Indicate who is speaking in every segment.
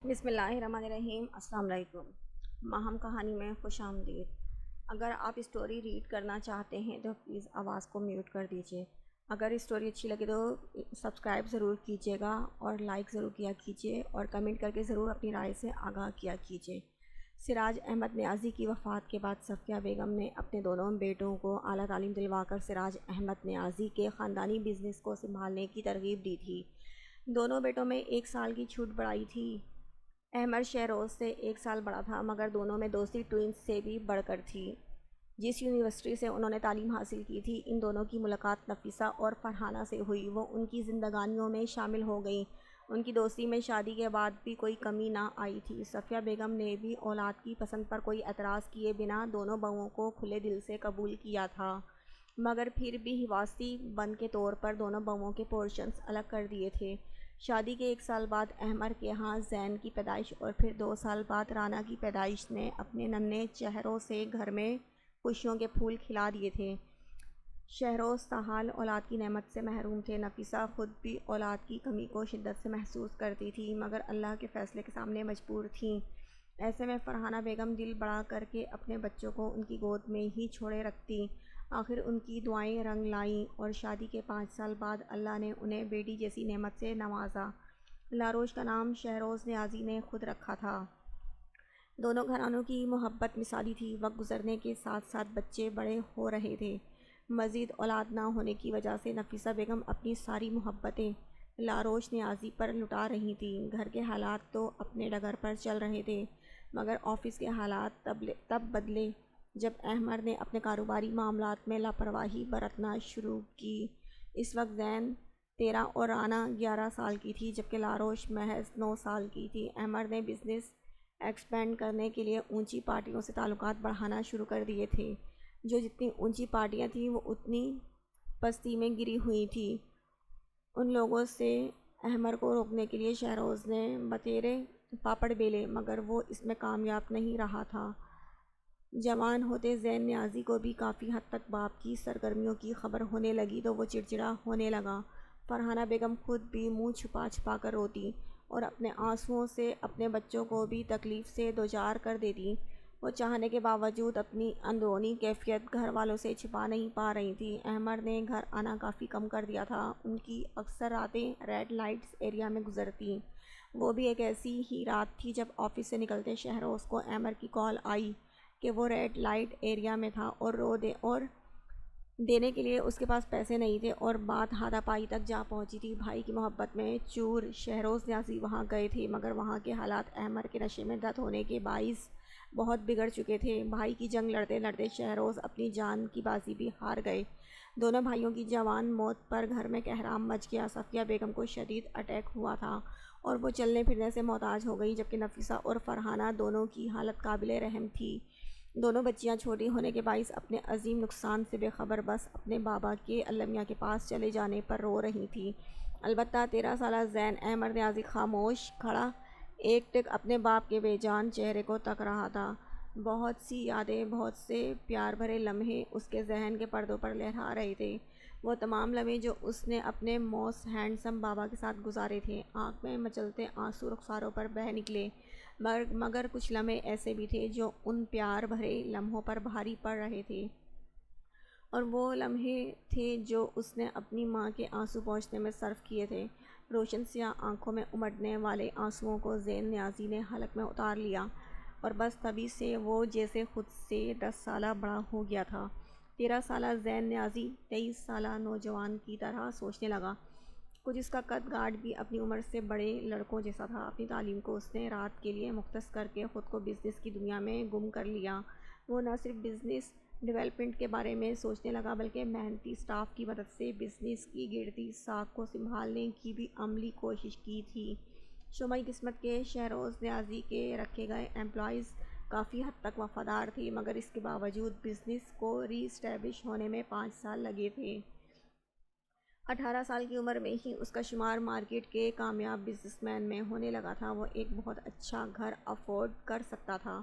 Speaker 1: بسم اللہ الرحمن الرحیم۔ السلام علیکم۔ ماہم کہانی میں خوش آمدید۔ اگر آپ اسٹوری ریڈ کرنا چاہتے ہیں تو پلیز آواز کو میوٹ کر دیجیے۔ اگر اسٹوری اچھی لگے تو سبسکرائب ضرور کیجیے گا اور لائک ضرور کیا کیجیے اور کمنٹ کر کے ضرور اپنی رائے سے آگاہ کیا کیجیے۔ سراج احمد نیازی کی وفات کے بعد صفیہ بیگم نے اپنے دونوں بیٹوں کو اعلیٰ تعلیم دلوا کر سراج احمد نیازی کے خاندانی بزنس کو سنبھالنے کی ترغیب دی تھی۔ دونوں بیٹوں میں 1 سال کی چھوٹ بڑھائی تھی۔ احمد شہروز سے 1 سال بڑا تھا، مگر دونوں میں دوستی ٹوئنز سے بھی بڑھ کر تھی۔ جس یونیورسٹی سے انہوں نے تعلیم حاصل کی تھی، ان دونوں کی ملاقات نفیسہ اور فرحانہ سے ہوئی۔ وہ ان کی زندگانیوں میں شامل ہو گئیں۔ ان کی دوستی میں شادی کے بعد بھی کوئی کمی نہ آئی تھی۔ صفیہ بیگم نے بھی اولاد کی پسند پر کوئی اعتراض کیے بنا دونوں بہوؤں کو کھلے دل سے قبول کیا تھا، مگر پھر بھی حفاظتی بند کے طور پر دونوں بہوؤں کے پورشنز الگ کر دیے تھے۔ شادی کے 1 سال بعد احمد کے ہاں زین کی پیدائش اور پھر 2 سال بعد رانا کی پیدائش نے اپنے ننھے چہروں سے گھر میں خوشیوں کے پھول کھلا دیے تھے۔ شہروز تاحال اولاد کی نعمت سے محروم تھے۔ نفیسہ خود بھی اولاد کی کمی کو شدت سے محسوس کرتی تھی، مگر اللہ کے فیصلے کے سامنے مجبور تھیں۔ ایسے میں فرحانہ بیگم دل بڑا کر کے اپنے بچوں کو ان کی گود میں ہی چھوڑے رکھتیں۔ آخر ان کی دعائیں رنگ لائیں اور شادی کے 5 سال بعد اللہ نے انہیں بیٹی جیسی نعمت سے نوازا۔ لاروش کا نام شہروز نیازی نے خود رکھا تھا۔ دونوں گھرانوں کی محبت مثالی تھی۔ وقت گزرنے کے ساتھ ساتھ بچے بڑے ہو رہے تھے۔ مزید اولاد نہ ہونے کی وجہ سے نفیسہ بیگم اپنی ساری محبتیں لاروش نیازی پر لٹا رہی تھیں۔ گھر کے حالات تو اپنے ڈگر پر چل رہے تھے، مگر آفس کے حالات تب بدلے جب احمد نے اپنے کاروباری معاملات میں لاپرواہی برتنا شروع کی۔ اس وقت زین 13 اور رانا 11 سال کی تھی، جبکہ لاروش محض 9 سال کی تھی۔ احمد نے بزنس ایکسپینڈ کرنے کے لیے اونچی پارٹیوں سے تعلقات بڑھانا شروع کر دیے تھے۔ جو جتنی اونچی پارٹیاں تھیں وہ اتنی پستی میں گری ہوئی تھیں۔ ان لوگوں سے احمد کو روکنے کے لیے شہروز نے بتیرے پاپڑ بیلے، مگر وہ اس میں کامیاب نہیں رہا تھا۔ جوان ہوتے زین نیازی کو بھی کافی حد تک باپ کی سرگرمیوں کی خبر ہونے لگی تو وہ چڑچڑا ہونے لگا۔ فرحانہ بیگم خود بھی منہ چھپا چھپا کر روتی اور اپنے آنسوؤں سے اپنے بچوں کو بھی تکلیف سے دوچار کر دیتی۔ وہ چاہنے کے باوجود اپنی اندرونی کیفیت گھر والوں سے چھپا نہیں پا رہی تھی۔ احمد نے گھر آنا کافی کم کر دیا تھا۔ ان کی اکثر راتیں ریڈ لائٹس ایریا میں گزرتیں۔ وہ بھی ایک ایسی ہی رات تھی جب آفس سے نکلتے شہروز کو احمد کی کال آئی کہ وہ ریڈ لائٹ ایریا میں تھا اور دینے کے لیے اس کے پاس پیسے نہیں تھے، اور بات ہاتھا پائی تک جا پہنچی تھی۔ بھائی کی محبت میں چور شہروز نیازی وہاں گئے تھے، مگر وہاں کے حالات احمد کے نشے میں دھت ہونے کے باعث بہت بگڑ چکے تھے۔ بھائی کی جنگ لڑتے لڑتے شہروز اپنی جان کی بازی بھی ہار گئے۔ دونوں بھائیوں کی جوان موت پر گھر میں کہرام مچ گیا۔ صفیہ بیگم کو شدید اٹیک ہوا تھا اور وہ چلنے پھرنے سے محتاج ہو گئی، جبکہ نفیسہ اور فرحانہ دونوں کی حالت قابل رحم تھی۔ دونوں بچیاں چھوٹی ہونے کے باعث اپنے عظیم نقصان سے بے خبر بس اپنے بابا کے المیہ کے پاس چلے جانے پر رو رہی تھیں۔ البتہ 13 سالہ زین احمد نیازی خاموش کھڑا ایک ٹک اپنے باپ کے بے جان چہرے کو تک رہا تھا۔ بہت سی یادیں، بہت سے پیار بھرے لمحے اس کے ذہن کے پردوں پر لہرا رہے تھے۔ وہ تمام لمحے جو اس نے اپنے موسٹ ہینڈسم بابا کے ساتھ گزارے تھے۔ آنکھ میں مچلتے آنسو رخساروں پر بہہ نکلے، مگر کچھ لمحے ایسے بھی تھے جو ان پیار بھرے لمحوں پر بھاری پڑ رہے تھے، اور وہ لمحے تھے جو اس نے اپنی ماں کے آنسو پوچھنے میں صرف کیے تھے۔ روشن سیاہ آنکھوں میں امڈنے والے آنسوؤں کو زین نیازی نے حلق میں اتار لیا، اور بس تبھی سے وہ جیسے خود سے 10 سالہ بڑا ہو گیا تھا۔ 13 سالہ زین نیازی 23 سالہ نوجوان کی طرح سوچنے لگا۔ کچھ اس کا قد کاٹ بھی اپنی عمر سے بڑے لڑکوں جیسا تھا۔ اپنی تعلیم کو اس نے رات کے لیے مختص کر کے خود کو بزنس کی دنیا میں گم کر لیا۔ وہ نہ صرف بزنس ڈیولپمنٹ کے بارے میں سوچنے لگا، بلکہ محنتی اسٹاف کی مدد سے بزنس کی گرتی ساکھ کو سنبھالنے کی بھی عملی کوشش کی تھی۔ شعبۂ قسمت کے شہروز نیازی کے رکھے گئے امپلائیز کافی حد تک وفادار تھے، مگر اس کے باوجود بزنس کو ری اسٹیبلش ہونے میں 5 سال لگے تھے۔ 18 سال کی عمر میں ہی اس کا شمار مارکیٹ کے کامیاب بزنس مین میں ہونے لگا تھا۔ وہ ایک بہت اچھا گھر افورڈ کر سکتا تھا،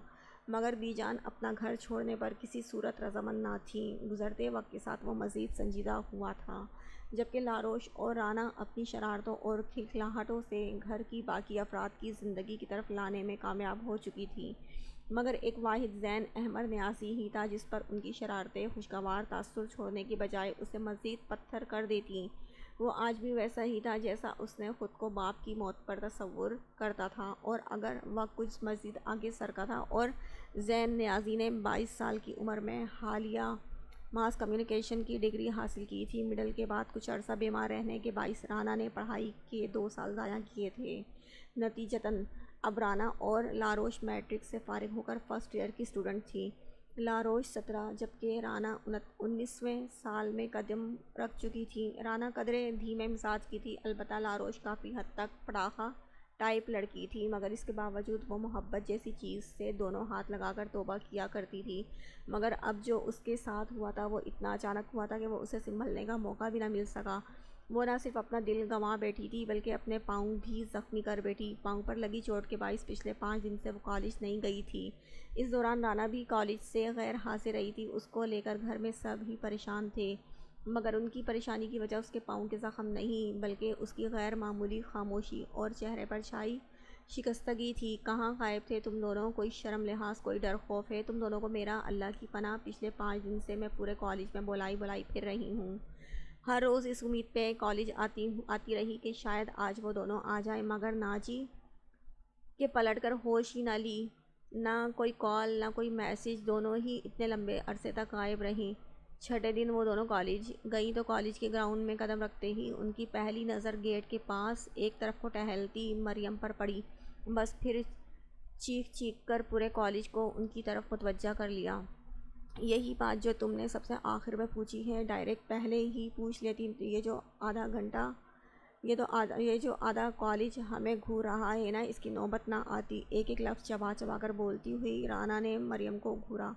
Speaker 1: مگر بی جان اپنا گھر چھوڑنے پر کسی صورت رضامند نہ تھیں۔ گزرتے وقت کے ساتھ وہ مزید سنجیدہ ہوا تھا۔ جبکہ لاروش اور رانا اپنی شرارتوں اور کھلکھلاہٹوں سے گھر کی باقی افراد کی زندگی کی طرف لانے میں کامیاب ہو چکی تھیں، مگر ایک واحد زین احمد نیازی ہی تھا جس پر ان کی شرارتیں خوشگوار تاثر چھوڑنے کی بجائے اسے مزید پتھر کر دیتیں۔ وہ آج بھی ویسا ہی تھا جیسا اس نے خود کو باپ کی موت پر تصور کرتا تھا، اور اگر وقت کچھ مزید آگے سرکا تھا اور زین نیازی نے 22 سال کی عمر میں حالیہ ماس کمیونیکیشن کی ڈگری حاصل کی تھی، مڈل کے بعد کچھ عرصہ بیمار رہنے کے باعث رانا نے پڑھائی کے 2 سال ضائع کیے تھے۔ نتیجتاً اب رانا اور لاروش میٹرک سے فارغ ہو کر فرسٹ ایئر کی اسٹوڈنٹ تھی۔ لاروش 17 جبکہ رانا 19ویں سال میں قدم رکھ چکی تھی۔ رانا قدرے دھیمے مزاج کی تھی، البتہ لاروش کافی حد تک پڑاخا ٹائپ لڑکی تھی، مگر اس کے باوجود وہ محبت جیسی چیز سے دونوں ہاتھ لگا کر توبہ کیا کرتی تھی۔ مگر اب جو اس کے ساتھ ہوا تھا وہ اتنا اچانک ہوا تھا کہ وہ اسے سنبھلنے کا موقع بھی نہ مل سکا۔ وہ نہ صرف اپنا دل گنوا بیٹھی تھی بلکہ اپنے پاؤں بھی زخمی کر بیٹھی۔ پاؤں پر لگی چوٹ کے باعث پچھلے 5 دن سے وہ کالج نہیں گئی تھی۔ اس دوران رانا بھی کالج سے غیر حاضر رہی تھی۔ اس کو لے کر گھر میں سب ہی پریشان تھے، مگر ان کی پریشانی کی وجہ اس کے پاؤں کے زخم نہیں بلکہ اس کی غیر معمولی خاموشی اور چہرے پر چھائی شکستگی تھی۔ کہاں غائب تھے تم دونوں؟ کوئی شرم لحاظ، کوئی ڈر خوف ہے تم دونوں کو؟ میرا اللہ کی پناہ، پچھلے 5 دن سے میں پورے کالج میں بلائی پھر رہی ہوں۔ ہر روز اس امید پہ کالج آتی رہی کہ شاید آج وہ دونوں آ جائیں، مگر نہ جی کہ پلٹ کر ہوش ہی نہ لی۔ نہ کوئی کال نہ کوئی میسج، دونوں ہی اتنے لمبے عرصے تک غائب رہیں۔ چھٹے دن وہ دونوں کالج گئیں تو کالج کے گراؤنڈ میں قدم رکھتے ہی ان کی پہلی نظر گیٹ کے پاس ایک طرف کو ٹہلتی مریم پر پڑی۔ بس پھر چیخ کر پورے کالج کو ان کی طرف متوجہ کر لیا۔ یہی بات جو تم نے سب سے آخر میں پوچھی ہے، ڈائریکٹ پہلے ہی پوچھ لیتی۔ یہ جو آدھا کالج ہمیں گھور رہا ہے نا، اس کی نوبت نہ آتی۔ ایک ایک لفظ چبا کر بولتی ہوئی رانا نے مریم کو گھورا۔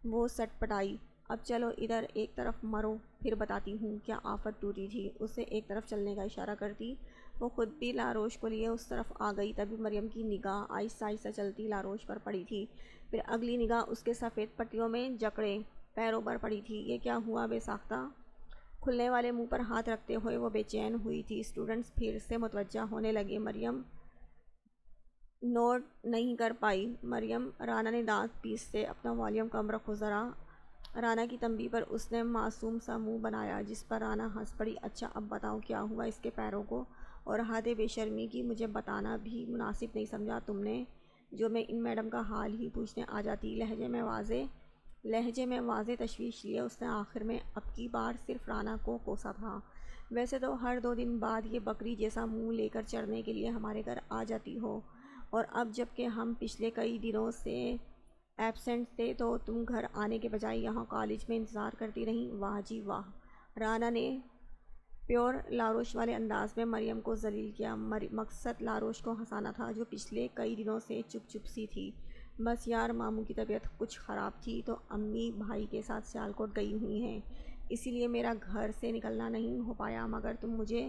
Speaker 1: وہ سٹ پٹائی۔ اب چلو ادھر ایک طرف مرو، پھر بتاتی ہوں کیا آفت ٹوٹی تھی۔ اسے ایک طرف چلنے کا اشارہ کرتی وہ خود بھی لاروش کو لیے اس طرف آ گئی۔ تبھی مریم کی نگاہ آہستہ آہستہ چلتی لاروش پر پڑی تھی، پھر اگلی نگاہ اس کے سفید پٹیوں میں جکڑے پیروں پر پڑی تھی۔ یہ کیا ہوا بے ساختہ؟ کھلنے والے منہ پر ہاتھ رکھتے ہوئے وہ بے چین ہوئی تھی۔ اسٹوڈنٹس پھر سے متوجہ ہونے لگے۔ مریم نوٹ نہیں کر پائی۔ مریم، رانا نے دانت پیستے اپنا والیوم کم رکھو ذرا۔ رانا کی تنبیہ پر اس نے معصوم سا منہ بنایا، جس پر رانا ہنس پڑی۔ اچھا اب بتاؤ کیا ہوا اس کے پیروں کو؟ اور حد بے شرمی کی مجھے بتانا بھی مناسب نہیں سمجھا تم نے، جو میں ان میڈم کا حال ہی پوچھنے آ جاتی۔ لہجے میں واضح تشویش لیے اس نے آخر میں اب کی بار صرف رانا کو کوسا تھا۔ ویسے تو ہر 2 دن بعد یہ بکری جیسا منہ لے کر چرنے کے لیے ہمارے گھر آ جاتی ہو، اور اب جب کہ ہم پچھلے کئی دنوں سے ایبسنٹ تھے تو تم گھر آنے کے بجائے یہاں کالج میں انتظار کرتی رہیں۔ واہ جی واہ! رانا نے پیور لاروش والے انداز میں مریم کو ذلیل کیا۔ مقصد لاروش کو ہنسانا تھا، جو پچھلے کئی دنوں سے چپ سی تھی۔ بس یار، ماموں کی طبیعت کچھ خراب تھی تو امی بھائی کے ساتھ سیالکوٹ گئی ہوئی ہیں، اسی لیے میرا گھر سے نکلنا نہیں ہو پایا، مگر تم مجھے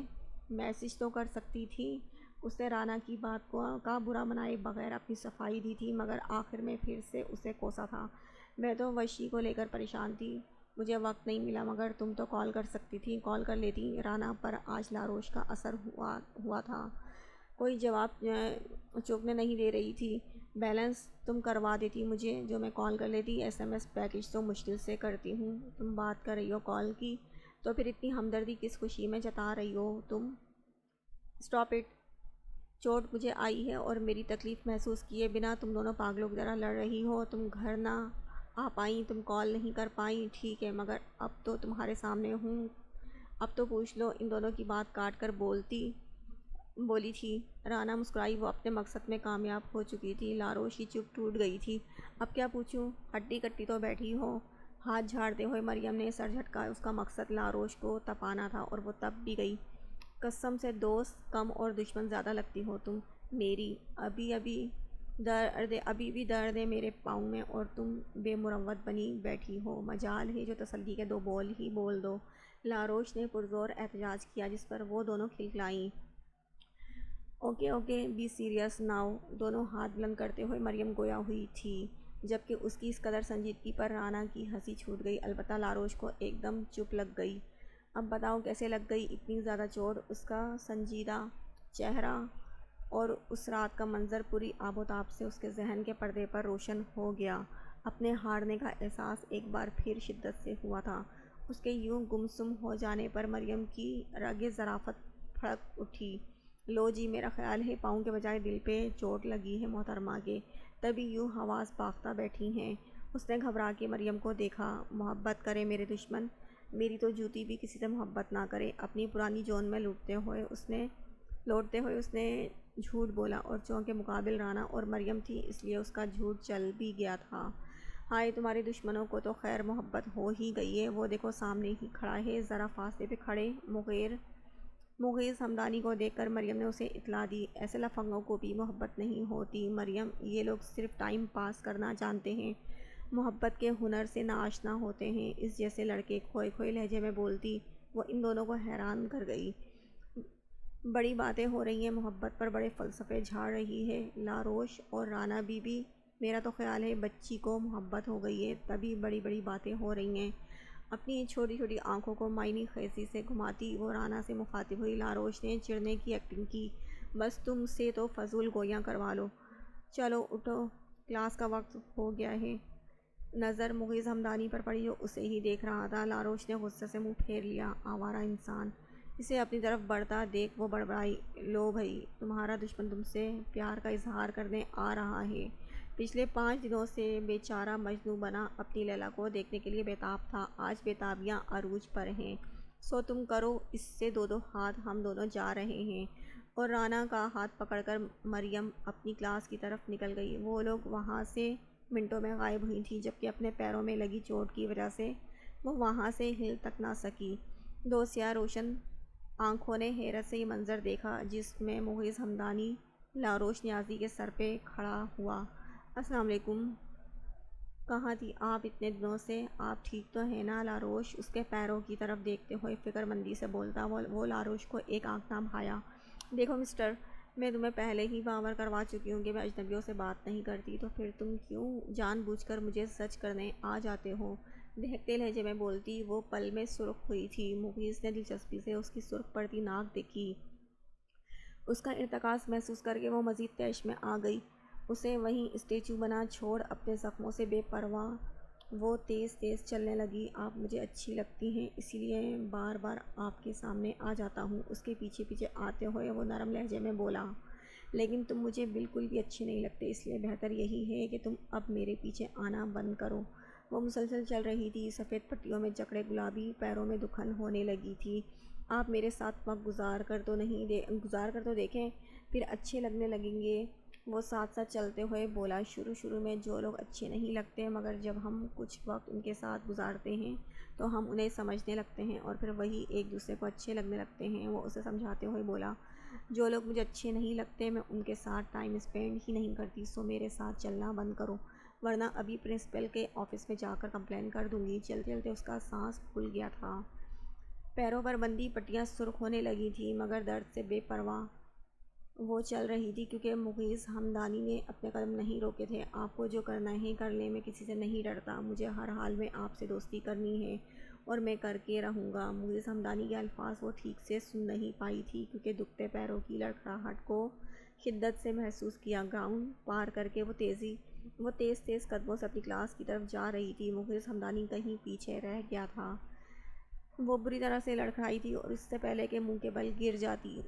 Speaker 1: میسج تو کر سکتی تھی۔ اس نے رانا کی بات کا برا منائے بغیر اپنی صفائی دی تھی، مگر آخر میں پھر سے اسے کوسا تھا۔ میں تو وشی کو لے کر پریشان تھی، مجھے وقت نہیں ملا، مگر تم تو کال کر سکتی تھی، کال کر لیتی۔ رانا پر آج لاروش کا اثر ہوا تھا۔ کوئی جواب چوکنے نہیں دے رہی تھی۔ بیلنس تم کروا دیتی مجھے، جو میں کال کر لیتی۔ SMS پیکج تو مشکل سے کرتی ہوں، تم بات کر رہی ہو کال کی، تو پھر اتنی ہمدردی کس خوشی میں جتا رہی ہو تم؟ Stop it! چوٹ مجھے آئی ہے اور میری تکلیف محسوس کیے بنا تم دونوں پاگلوں کی طرح لڑ رہی ہو۔ تم گھر نہ آ پائیں، تم کال نہیں کر پائیں، ٹھیک ہے، مگر اب تو تمہارے سامنے ہوں، اب تو پوچھ لو۔ ان دونوں کی بات کاٹ کر بولی تھی رانا مسکرائی۔ وہ اپنے مقصد میں کامیاب ہو چکی تھی۔ لاروش کی چپ ٹوٹ گئی تھی۔ اب کیا پوچھوں؟ ہڈی کٹی تو بیٹھی ہو۔ ہاتھ جھاڑتے ہوئے مریم نے سر جھٹکا۔ اس کا مقصد لاروش کو تپانا تھا، اور وہ تپ بھی گئی۔ قسم سے دوست کم اور دشمن زیادہ لگتی ہو تم میری۔ ابھی بھی درد ہے میرے پاؤں میں، اور تم بے مروت بنی بیٹھی ہو۔ مجال ہے جو تسلی کے 2 بول ہی بول دو۔ لاروش نے پرزور احتجاج کیا، جس پر وہ دونوں کھلکھلائیں۔ Okay be serious now. دونوں ہاتھ بلند کرتے ہوئے مریم گویا ہوئی تھی، جبکہ اس کی اس قدر سنجیدگی پر رانا کی ہنسی چھوٹ گئی۔ البتہ لاروش کو ایک دم چپ لگ گئی۔ اب بتاؤ کیسے لگ گئی اتنی زیادہ چوٹ؟ اس کا سنجیدہ چہرہ اور اس رات کا منظر پوری آب و تاب سے اس کے ذہن کے پردے پر روشن ہو گیا۔ اپنے ہارنے کا احساس ایک بار پھر شدت سے ہوا تھا۔ اس کے یوں گمسم ہو جانے پر مریم کی رگ ظرافت پھڑک اٹھی۔ لو جی، میرا خیال ہے پاؤں کے بجائے دل پہ چوٹ لگی ہے محترمہ کے، تبھی یوں حواس باختہ بیٹھی ہیں۔ اس نے گھبرا کے مریم کو دیکھا۔ محبت کرے میرے دشمن، میری تو جوتی بھی کسی سے محبت نہ کرے۔ اپنی پرانی جون میں لوٹتے ہوئے اس نے جھوٹ بولا، اور چونکہ مقابل رانا اور مریم تھی اس لیے اس کا جھوٹ چل بھی گیا تھا۔ ہائے، تمہارے دشمنوں کو تو خیر محبت ہو ہی گئی ہے، وہ دیکھو سامنے ہی کھڑا ہے، ذرا فاصلے پہ کھڑے مغیث حمدانی کو دیکھ کر مریم نے اسے اطلاع دی۔ ایسے لفنگوں کو بھی محبت نہیں ہوتی مریم، یہ لوگ صرف ٹائم پاس کرنا جانتے ہیں، محبت کے ہنر سے ناآشنا ہوتے ہیں۔ اس جیسے لڑکے کھوئے کھوئے لہجے میں بولتی وہ ان دونوں کو حیران کر گئی۔ بڑی باتیں ہو رہی ہیں محبت پر، بڑے فلسفے جھاڑ رہی ہے لاروش اور رانا بی بی۔ میرا تو خیال ہے بچی کو محبت ہو گئی ہے، تبھی بڑی بڑی باتیں ہو رہی ہیں۔ اپنی چھوٹی چھوٹی آنکھوں کو معنی خیزی سے گھماتی وہ رانا سے مخاطب ہوئی۔ لاروش نے چڑھنے کی ایکٹنگ کی۔ بس تم سے تو فضول گویاں کروا لو، چلو اٹھو، کلاس کا وقت ہو گیا ہے۔ نظر مغیث حمدانی پر پڑی جو اسے ہی دیکھ رہا تھا۔ لاروش نے غصے سے منہ پھیر لیا۔ آوارہ انسان! اسے اپنی طرف بڑھتا دیکھ وہ بڑبڑائی، لو بھئی، تمہارا دشمن تم سے پیار کا اظہار کرنے آ رہا ہے۔ پچھلے 5 دنوں سے بے چارہ مجنوں بنا اپنی لیلا کو دیکھنے کے لیے بےتاب تھا، آج بےتابیاں عروج پر ہیں۔ سو تم کرو اس سے 2 ہاتھ، ہم دونوں جا رہے ہیں۔ اور رانا کا ہاتھ پکڑ کر مریم اپنی کلاس کی طرف نکل گئی۔ وہ لوگ وہاں سے منٹوں میں غائب ہوئی تھی، جبکہ اپنے پیروں میں لگی چوٹ کی وجہ سے وہ وہاں سے ہل تک نہ سکی۔ 2 سیاہ روشن آنکھوں نے حیرت سے یہ منظر دیکھا جس میں مغیث حمدانی لاروش نیازی کے سر پہ کھڑا ہوا۔ السلام علیکم، کہاں تھی آپ اتنے دنوں سے؟ آپ ٹھیک تو ہیں نا؟ لاروش اس کے پیروں کی طرف دیکھتے ہوئے فکر مندی سے بولتا۔ وہ لاروش کو ایک آنکھ نہ بھایا۔ دیکھو مسٹر، میں تمہیں پہلے ہی باور کروا چکی ہوں کہ میں اجنبیوں سے بات نہیں کرتی، تو پھر تم کیوں جان بوجھ کر مجھے سچ کرنے آ جاتے ہو؟ دہکتے لہجے میں بولتی وہ پل میں سرخ ہوئی تھی۔ مغیث نے دلچسپی سے اس کی سرخ پڑتی ناک دیکھی۔ اس کا ارتکاز محسوس کر کے وہ مزید طیش میں آ گئی۔ اسے وہیں اسٹیچو بنا چھوڑ اپنے زخموں سے بے پرواہ وہ تیز تیز چلنے لگی۔ آپ مجھے اچھی لگتی ہیں، اسی لیے بار بار آپ کے سامنے آ جاتا ہوں، اس کے پیچھے پیچھے آتے ہوئے وہ نرم لہجے میں بولا۔ لیکن تم مجھے بالکل بھی اچھے نہیں لگتے، اس لیے بہتر یہی ہے کہ تم اب میرے پیچھے آنا بند کرو۔ وہ مسلسل چل رہی تھی، سفید پٹیوں میں جکڑے گلابی پیروں میں دکھن ہونے لگی تھی۔ آپ میرے ساتھ وقت گزار کر تو دیکھیں، پھر اچھے لگنے لگیں گے۔ وہ ساتھ ساتھ چلتے ہوئے بولا۔ شروع میں جو لوگ اچھے نہیں لگتے، مگر جب ہم کچھ وقت ان کے ساتھ گزارتے ہیں تو ہم انہیں سمجھنے لگتے ہیں، اور پھر وہی ایک دوسرے کو اچھے لگنے لگتے ہیں۔ وہ اسے سمجھاتے ہوئے بولا، جو لوگ مجھے اچھے نہیں لگتے میں ان کے ساتھ ٹائم اسپینڈ ہی نہیں کرتی، سو میرے ساتھ چلنا بند کرو، ورنہ ابھی پرنسپل کے آفس میں جا کر کمپلین کر دوں گی۔ چلتے چلتے اس کا سانس پھول گیا تھا۔ پیروں پر بندھی پٹیاں سرخ ہونے لگی تھیں، مگر درد سے بے پرواہ وہ چل رہی تھی، کیونکہ مغیث حمدانی نے اپنے قدم نہیں روکے تھے۔ آپ کو جو کرنا ہے کر لیں، میں کسی سے نہیں ڈرتا، مجھے ہر حال میں آپ سے دوستی کرنی ہے اور میں کر کے رہوں گا۔ مغیث حمدانی کے الفاظ وہ ٹھیک سے سن نہیں پائی تھی، کیونکہ دکھتے پیروں کی لڑکھڑاہٹ کو شدت سے محسوس کیا۔ گراؤنڈ پار کر کے وہ تیز تیز قدموں سے اپنی کلاس کی طرف جا رہی تھی۔ مغیث حمدانی کہیں پیچھے رہ گیا تھا۔ وہ بری طرح سے لڑکھڑائی تھی، اور اس سے پہلے کہ منہ کے بل گر جاتی،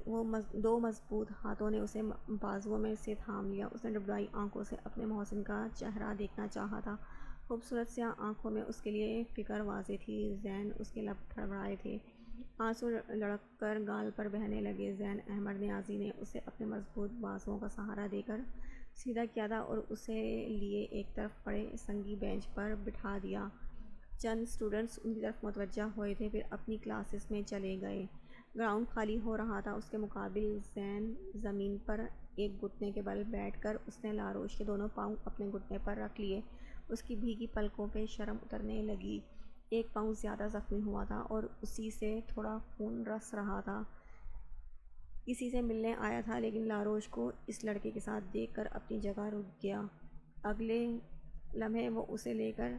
Speaker 1: 2 مضبوط ہاتھوں نے اسے بازوؤں میں سے تھام لیا۔ اس نے ڈبڈائی آنکھوں سے اپنے محسن کا چہرہ دیکھنا چاہا تھا۔ خوبصورت سیاہ آنکھوں میں اس کے لیے فکر واضح تھی۔ زین، اس کے لب تھڑبڑائے تھے، آنسو لڑک کر گال پر بہنے لگے۔ زین احمد نیازی نے اسے اپنے مضبوط بازوؤں کا سہارا دے کر سیدھا کیا تھا اور اسے لیے ایک طرف پڑے سنگی بینچ پر بٹھا دیا۔ چند اسٹوڈنٹس ان کی طرف متوجہ ہوئے تھے، پھر اپنی کلاسز میں چلے گئے۔ گراؤنڈ خالی ہو رہا تھا۔ اس کے مقابل زین زمین پر ایک گھٹنے کے بل بیٹھ کر اس نے لاروش کے دونوں پاؤں اپنے گھٹنے پر رکھ لیے۔ اس کی بھیگی پلکوں پہ شرم اترنے لگی۔ ایک پاؤں زیادہ زخمی ہوا تھا اور اسی سے تھوڑا خون رس رہا تھا۔ کسی سے ملنے آیا تھا، لیکن لاروش کو اس لڑکے کے ساتھ دیکھ کر اپنی جگہ رک گیا۔ اگلے لمحے وہ اسے لے کر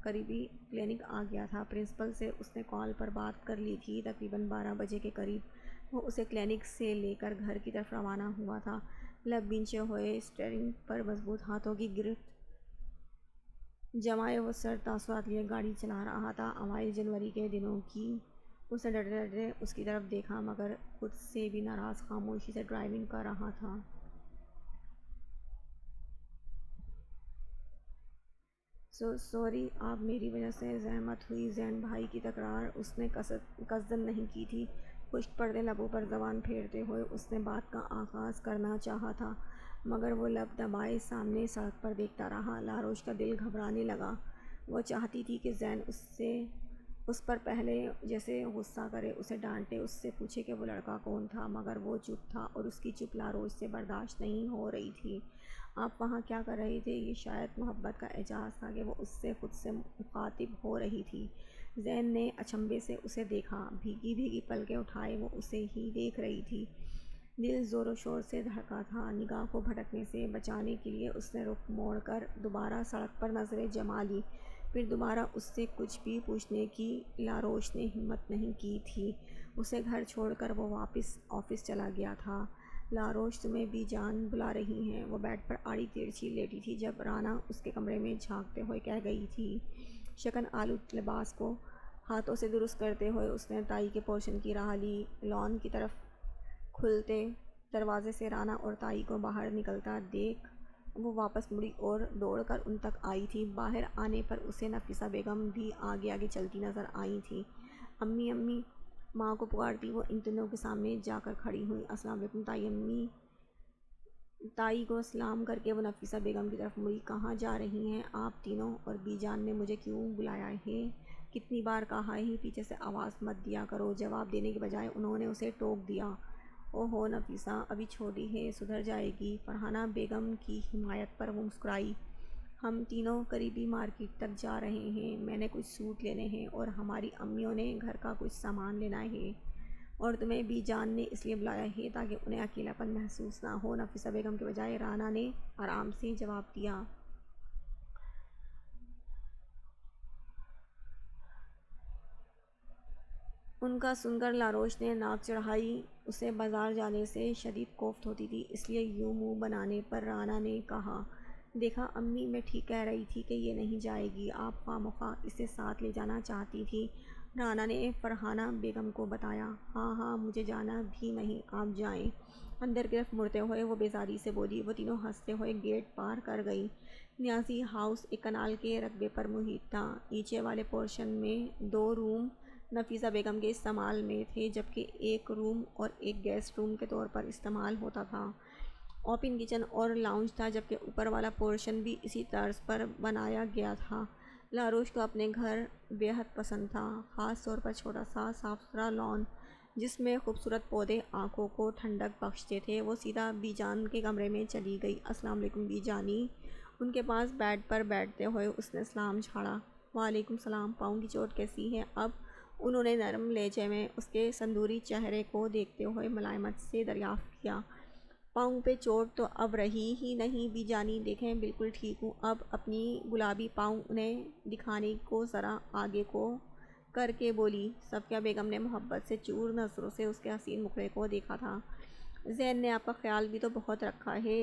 Speaker 1: قریبی کلینک آ گیا تھا۔ پرنسپل سے اس نے کال پر بات کر لی تھی۔ تقریباً 12 بجے کے قریب وہ اسے کلینک سے لے کر گھر کی طرف روانہ ہوا تھا۔ لب بھینچے ہوئے، اسٹیئرنگ پر مضبوط ہاتھوں کی گرفت جمائے وہ سر تاثرات لیے گاڑی چلا رہا تھا۔ اوائل جنوری کے دنوں کی اس نے ڈرتے ڈرتے اس کی طرف دیکھا، مگر خود سے بھی ناراض خاموشی سے ڈرائیونگ کر رہا تھا۔ سوری، آپ میری وجہ سے زحمت ہوئی۔ زین بھائی کی تکرار اس نے قصداً نہیں کی تھی۔ خشک پڑتے لبوں پر زبان پھیرتے ہوئے اس نے بات کا آغاز کرنا چاہا تھا، مگر وہ لب دبائے سامنے سڑک پر دیکھتا رہا۔ لاروش کا دل گھبرانے لگا۔ وہ چاہتی تھی کہ زین اس پر پہلے جیسے غصہ کرے، اسے ڈانٹے، اس سے پوچھے کہ وہ لڑکا کون تھا، مگر وہ چپ تھا اور اس کی چپ لاروش سے برداشت نہیں ہو رہی تھی۔ آپ وہاں کیا کر رہے تھے؟ یہ شاید محبت کا اعزاز تھا کہ وہ اس سے خود سے مخاطب ہو رہی تھی۔ زین نے اچنبھے سے اسے دیکھا۔ بھیگی بھیگی پلکیں اٹھائے وہ اسے ہی دیکھ رہی تھی۔ دل زور و شور سے دھڑکا تھا۔ نگاہ کو بھٹکنے سے بچانے کے لیے اس نے رخ موڑ کر دوبارہ سڑک پر نظریں جما لیں۔ پھر دوبارہ اس سے کچھ بھی پوچھنے کی لاروش نے ہمت نہیں کی تھی۔ اسے گھر چھوڑ کر وہ واپس آفس چلا گیا تھا۔ لاروش، تمہیں بی جان بلا رہی ہیں، وہ بیڈ پر آڑی ترچھی لیٹی تھی جب رانا اس کے کمرے میں جھانکتے ہوئے کہہ گئی تھی۔ شکن آلود لباس کو ہاتھوں سے درست کرتے ہوئے اس نے تائی کے پورشن کی راہ لی۔ لان کی طرف کھلتے دروازے سے رانا اور تائی کو باہر نکلتا دیکھ وہ واپس مڑی اور دوڑ کر ان تک آئی تھی۔ باہر آنے پر اسے نفیسہ بیگم بھی آگے آگے چلتی نظر آئی تھیں۔ امی امی، ماں کو پکارتی وہ ان تینوں کے سامنے جا کر کھڑی ہوئی۔ السلام علیکم تائی امی۔ تائی کو سلام کر کے وہ نفیسہ بیگم کی طرف مڑی۔ کہاں جا رہی ہیں آپ تینوں؟ اور بی جان نے مجھے کیوں بلایا ہے؟ کتنی بار کہا ہے پیچھے سے آواز مت دیا کرو؟ جواب دینے کے بجائے انہوں نے اسے ٹوک دیا۔ اوہو نفیسہ، ابھی چھوٹی ہے، سدھر جائے گی۔ فرحانہ بیگم کی حمایت پر وہ مسکرائی۔ ہم تینوں قریبی مارکیٹ تک جا رہے ہیں، میں نے کچھ سوٹ لینے ہیں اور ہماری امیوں نے گھر کا کچھ سامان لینا ہے، اور تمہیں بی جان نے اس لیے بلایا ہے تاکہ انہیں اکیلا پن محسوس نہ ہو۔ نفیسہ بیگم کے بجائے رانا نے آرام سے جواب دیا۔ ان کا سن کر لاروش نے ناک چڑھائی۔ اسے بازار جانے سے شدید کوفت ہوتی تھی، اس لیے یوں منہ بنانے پر رانا نے کہا، دیکھا امی، میں ٹھیک کہہ رہی تھی کہ یہ نہیں جائے گی، آپ خواہ مخواہ اسے ساتھ لے جانا چاہتی تھی۔ رانا نے فرحانہ بیگم کو بتایا۔ ہاں ہاں، مجھے جانا بھی نہیں، آپ جائیں۔ اندر کی طرف مڑتے ہوئے وہ بیزاری سے بولی۔ وہ تینوں ہنستے ہوئے گیٹ پار کر گئیں۔ نیازی ہاؤس ایک کنال کے رقبے پر محیط تھا۔ نیچے والے پورشن میں 2 روم نفیسہ بیگم کے استعمال میں تھے، جبکہ ایک روم اور ایک گیسٹ روم کے طور پر استعمال ہوتا تھا۔ اوپن کچن اور لاؤنج تھا، جبکہ اوپر والا پورشن بھی اسی طرز پر بنایا گیا تھا۔ لاروش کو اپنے گھر بے حد پسند تھا، خاص طور پر چھوٹا سا صاف ستھرا لان جس میں خوبصورت پودے آنکھوں کو ٹھنڈک بخشتے تھے۔ وہ سیدھا بی جان کے کمرے میں چلی گئی۔ السلام علیکم بی جانی۔ ان کے پاس بیڈ پر بیٹھتے ہوئے اس نے سلام جھاڑا۔ وعلیکم السلام، پاؤں کی چوٹ کیسی ہے اب؟ انہوں نے نرم لہجے میں اس کے سندوری چہرے کو دیکھتے ہوئے ملائمت سے دریافت کیا۔ پاؤں پہ چوٹ تو اب رہی ہی نہیں بی جانی، دیکھیں بالکل ٹھیک ہوں اب۔ اپنی گلابی پاؤں انہیں دکھانے کو ذرا آگے کو کر کے بولی۔ صفیہ بیگم نے محبت سے چور نظروں سے اس کے حسین مکھڑے کو دیکھا تھا۔ زین نے آپ کا خیال بھی تو بہت رکھا ہے،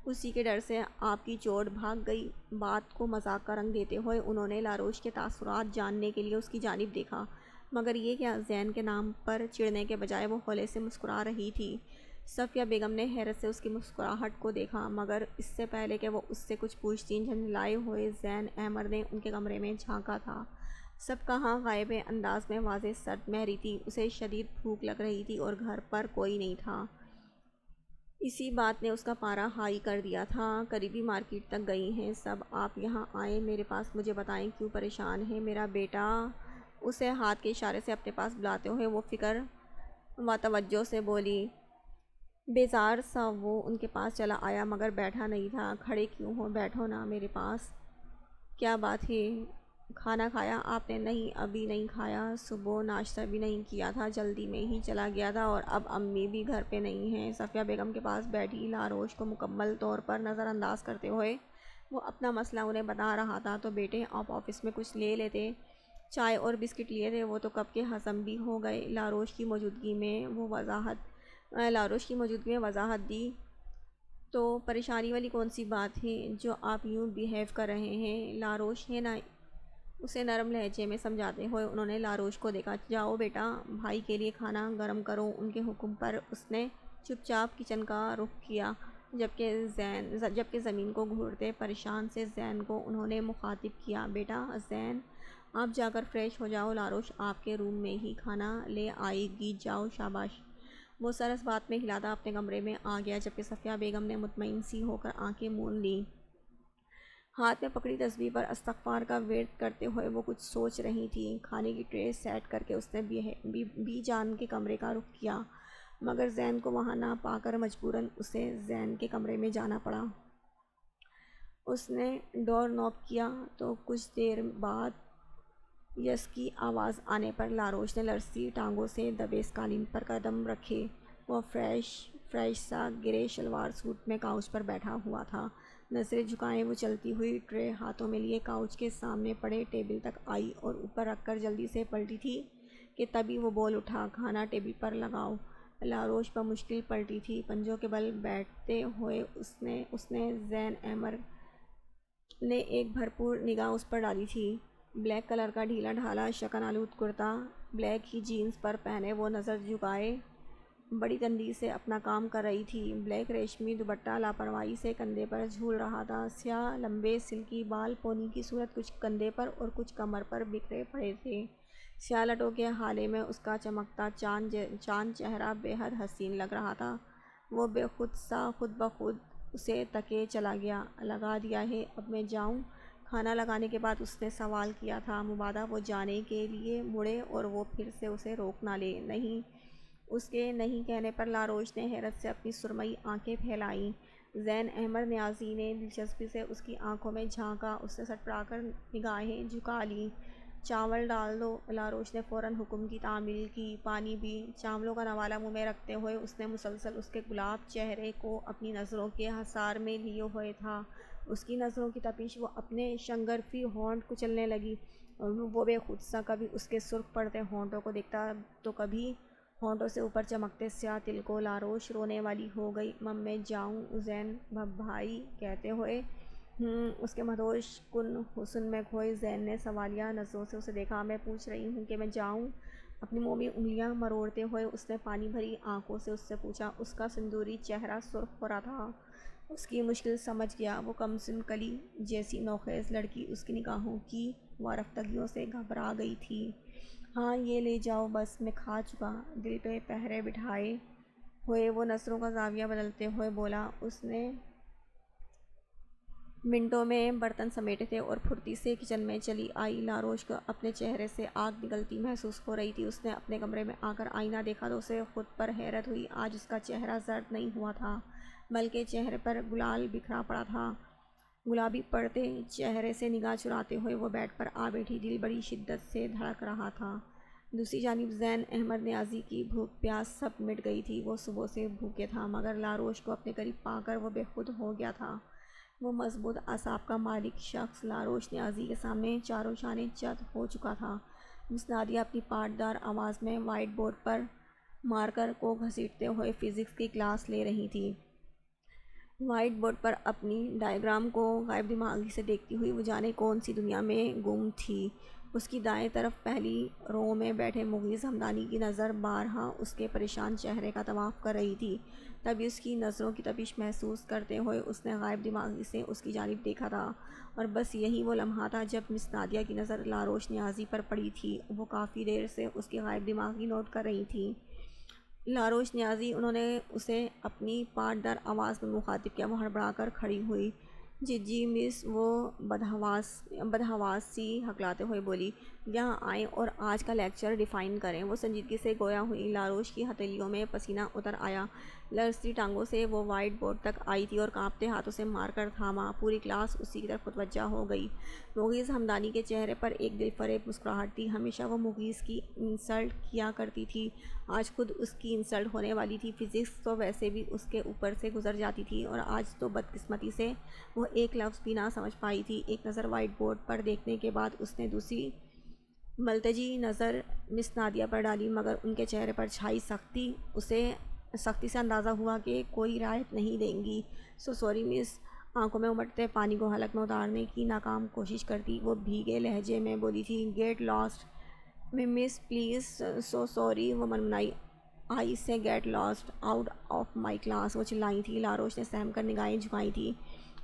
Speaker 1: اسی کے ڈر سے آپ کی چوٹ بھاگ گئی۔ بات کو مذاق کا رنگ دیتے ہوئے انہوں نے لاروش کے تاثرات جاننے کے لیے اس کی جانب دیکھا۔ مگر یہ کیا؟ زین کے نام پر چڑھنے کے بجائے وہ ہولے سے مسکرا رہی تھی۔ صفیہ بیگم نے حیرت سے اس کی مسکراہٹ کو دیکھا، مگر اس سے پہلے کہ وہ اس سے کچھ پوچھتیں، جھنجھلائے ہوئے زین احمد نے ان کے کمرے میں جھانکا تھا۔ سب کہاں غائب انداز میں واضح سرد مہری تھی۔ اسے شدید بھوک لگ رہی تھی اور گھر پر کوئی نہیں تھا۔ اسی بات نے اس کا پارا ہائی کر دیا تھا۔ قریبی مارکیٹ تک گئی ہیں سب، آپ یہاں آئیں میرے پاس، مجھے بتائیں کیوں پریشان ہے میرا بیٹا؟ اسے ہاتھ کے اشارے سے اپنے پاس بلاتے ہوئے وہ فکر و توجہ سے بولی۔ بیزار سا وہ ان کے پاس چلا آیا، مگر بیٹھا نہیں تھا۔ کھڑے کیوں ہو؟ بیٹھو نا میرے پاس۔ کیا بات ہے؟ کھانا کھایا آپ نے؟ نہیں، ابھی نہیں کھایا، صبح ناشتہ بھی نہیں کیا تھا، جلدی میں ہی چلا گیا تھا، اور اب امی بھی گھر پہ نہیں ہیں۔ صفیہ بیگم کے پاس بیٹھی لاروش کو مکمل طور پر نظر انداز کرتے ہوئے وہ اپنا مسئلہ انہیں بتا رہا تھا۔ تو بیٹے آپ آفس میں کچھ لے لیتے، چائے اور بسکٹ لیے تھے، وہ تو کب کے ہضم بھی ہو گئے۔ لاروش کی موجودگی میں وضاحت دی۔ تو پریشانی والی کون سی بات ہے جو آپ یوں بیہیو کر رہے ہیں؟ لاروش ہے نا، اسے نرم لہجے میں سمجھاتے ہوئے انہوں نے لاروش کو دیکھا۔ جاؤ بیٹا، بھائی کے لیے کھانا گرم کرو۔ ان کے حکم پر اس نے چپ چاپ کچن کا رخ کیا، جبکہ زمین کو گھورتے پریشان سے زین کو انہوں نے مخاطب کیا۔ بیٹا زین، آپ جا کر فریش ہو جاؤ، لاروش آپ کے روم میں ہی کھانا لے آئے گی، جاؤ شاباش۔ وہ سر اس بات میں ہلاتا اپنے کمرے میں آ گیا، جبکہ صفیہ بیگم نے مطمئن سی ہو کر آنکھیں موند لیں۔ ہاتھ میں پکڑی تسبیح پر استغفار کا ورد کرتے ہوئے وہ کچھ سوچ رہی تھی۔ کھانے کی ٹرے سیٹ کر کے اس نے بی جان کے کمرے کا رخ کیا، مگر زین کو وہاں نہ پا کر مجبوراً اسے زین کے کمرے میں جانا پڑا۔ اس نے ڈور ناک کیا تو کچھ دیر بعد یس کی آواز آنے پر لاروش نے لرزتی ٹانگوں سے دبے اس قالین پر قدم رکھے۔ وہ فریش سا گرے شلوار سوٹ میں کاؤچ پر بیٹھا ہوا تھا، نظریں جھکائے وہ چلتی ہوئی ٹرے ہاتھوں میں لیے کاؤچ کے سامنے پڑے ٹیبل تک آئی اور اوپر رکھ کر جلدی سے پلٹی تھی کہ تبھی وہ بول اٹھا، کھانا ٹیبل پر لگاؤ۔ لاروش بمشکل پلٹی تھی، پنجوں کے بل بیٹھتے ہوئے اس نے زین احمد نے ایک بھرپور نگاہ اس پر ڈالی تھی۔ بلیک کلر کا ڈھیلا ڈھالا شکن آلود کرتا بلیک ہی جینز پر پہنے وہ نظر جھکائے بڑی تندی سے اپنا کام کر رہی تھی۔ بلیک ریشمی دوپٹہ لاپرواہی سے کندھے پر جھول رہا تھا۔ سیاہ لمبے سلکی بال پونی کی صورت کچھ کندھے پر اور کچھ کمر پر بکھرے پڑے تھے۔ سیاہ لٹوں کے ہالے میں اس کا چمکتا چاند چہرہ بے حد حسین لگ رہا تھا۔ وہ بے خود سا خود بخود اسے تکے چلا گیا۔ لگا دیا ہے، اب میں جاؤں؟ کھانا لگانے کے بعد اس نے سوال کیا تھا، مبادا وہ جانے کے لیے مڑے اور وہ پھر سے اسے روک نہ لے۔ نہیں۔ اس کے نہیں کہنے پر لاروش نے حیرت سے اپنی سرمئی آنکھیں پھیلائیں۔ زین احمد نیازی نے دلچسپی سے اس کی آنکھوں میں جھانکا، اس نے سٹپٹا کر نگاہیں جھکا لیں۔ چاول ڈال دو، لاروش نے فوراً حکم کی تعمیل کی۔ پانی بھی؟ چاولوں کا نوالہ منہ میں رکھتے ہوئے اس نے مسلسل اس کے گلاب چہرے کو اپنی نظروں کے حصار میں لیے ہوئے تھا۔ اس کی نظروں کی تپش وہ اپنے شنگرفی ہونٹ کچلنے لگی۔ وہ بے خود سا کبھی اس کے سرخ پڑتے ہونٹوں کو دیکھتا تو کبھی ہونٹوں سے اوپر چمکتے سیاہ تل کو۔ لاروش رونے والی ہو گئی۔ میں جاؤں؟ زین بھائی کہتے ہوئے اس کے مدہوش کن حسن میں کھوئے زین نے سوالیہ نظروں سے اسے دیکھا۔ میں پوچھ رہی ہوں کہ میں جاؤں؟ اپنی مومی انگلیاں مروڑتے ہوئے اس نے پانی بھری آنکھوں سے اس سے پوچھا۔ اس کا سندوری چہرہ سرخ ہو رہا تھا۔ اس کی مشکل سمجھ گیا۔ وہ کمسن کلی جیسی نوخیز لڑکی اس کی نگاہوں کی وارفتگیوں سے گھبرا گئی تھی۔ ہاں یہ لے جاؤ بس، میں کھا چکا، دل پہ پہرے بٹھائے ہوئے وہ نظروں کا زاویہ بدلتے ہوئے بولا۔ اس نے منٹوں میں برتن سمیٹے تھے اور پھرتی سے کچن میں چلی آئی۔ لاروش کو اپنے چہرے سے آگ نکلتی محسوس ہو رہی تھی۔ اس نے اپنے کمرے میں آ کر آئینہ دیکھا تو اسے خود پر حیرت ہوئی۔ آج اس کا چہرہ زرد نہیں ہوا تھا، بلکہ چہرے پر گلال بکھرا پڑا تھا۔ گلابی پڑتے چہرے سے نگاہ چراتے ہوئے وہ بیڈ پر آ بیٹھی۔ دل بڑی شدت سے دھڑک رہا تھا۔ دوسری جانب زین احمد نیازی کی بھوک پیاس سب مٹ گئی تھی۔ وہ صبح سے بھوکے تھا، مگر لاروش کو اپنے قریب پا کر وہ بے خود ہو گیا تھا۔ وہ مضبوط اعصاب کا مالک شخص لاروش نیازی کے سامنے چاروں شانے چت ہو چکا تھا۔ مس نادیہ اپنی پاٹدار آواز میں وائٹ بورڈ پر مارکر کو گھسیٹتے ہوئے فزکس کی کلاس لے رہی تھی۔ وائٹ بورڈ پر اپنی ڈائیگرام کو غائب دماغی سے دیکھتی ہوئی وہ جانے کون سی دنیا میں گم تھی۔ اس کی دائیں طرف پہلی رو میں بیٹھے مغیث حمدانی کی نظر بارہا اس کے پریشان چہرے کا طواف کر رہی تھی۔ تبھی اس کی نظروں کی تپش محسوس کرتے ہوئے اس نے غائب دماغی سے اس کی جانب دیکھا تھا، اور بس یہی وہ لمحہ تھا جب مس نادیہ کی نظر لاروش نیازی پر پڑی تھی۔ وہ کافی دیر سے اس کی غائب دماغی نوٹ کر رہی تھی۔ لاروش نیازی، انہوں نے اسے اپنی پاٹدار آواز میں مخاطب کیا۔ وہ ہڑبڑا کر کھڑی ہوئی۔ جی مس، وہ بدحواس سی ہکلاتے ہوئے بولی۔ یہاں آئیں اور آج کا لیکچر ڈیفائن کریں۔ وہ سنجیدگی سے گویا ہوئی۔ لاروش کی ہتھیلیوں میں پسینہ اتر آیا۔ لرزتی ٹانگوں سے وہ وائٹ بورڈ تک آئی تھی اور کانپتے ہاتھوں سے مار کر تھاما۔ پوری کلاس اسی کی طرف متوجہ ہو گئی۔ مغیث حمدانی کے چہرے پر ایک دل فریب مسکراہٹ تھی۔ ہمیشہ وہ مغیث کی انسلٹ کیا کرتی تھی، آج خود اس کی انسلٹ ہونے والی تھی۔ فزکس تو ویسے بھی اس کے اوپر سے گزر جاتی تھی اور آج تو بدقسمتی سے وہ ایک لفظ بھی نہ سمجھ پائی تھی۔ ایک نظر وائٹ بورڈ پر دیکھنے کے بعد اس نے دوسری ملتجی نظر مس نادیہ پر ڈالی، مگر ان کے چہرے پر چھائی سختی اسے سختی سے اندازہ ہوا کہ کوئی رعایت نہیں دیں گی۔ سو سوری مس۔ آنکھوں میں امٹتے پانی کو حلق میں اتارنے کی ناکام کوشش کرتی وہ بھیگے لہجے میں بولی تھی، get lost miss please. So sorry, وہ منمنائی۔ I say get lost out of my class, وہ چلائی تھی۔ لاروش نے سہم کر نگاہیں جھکائی تھی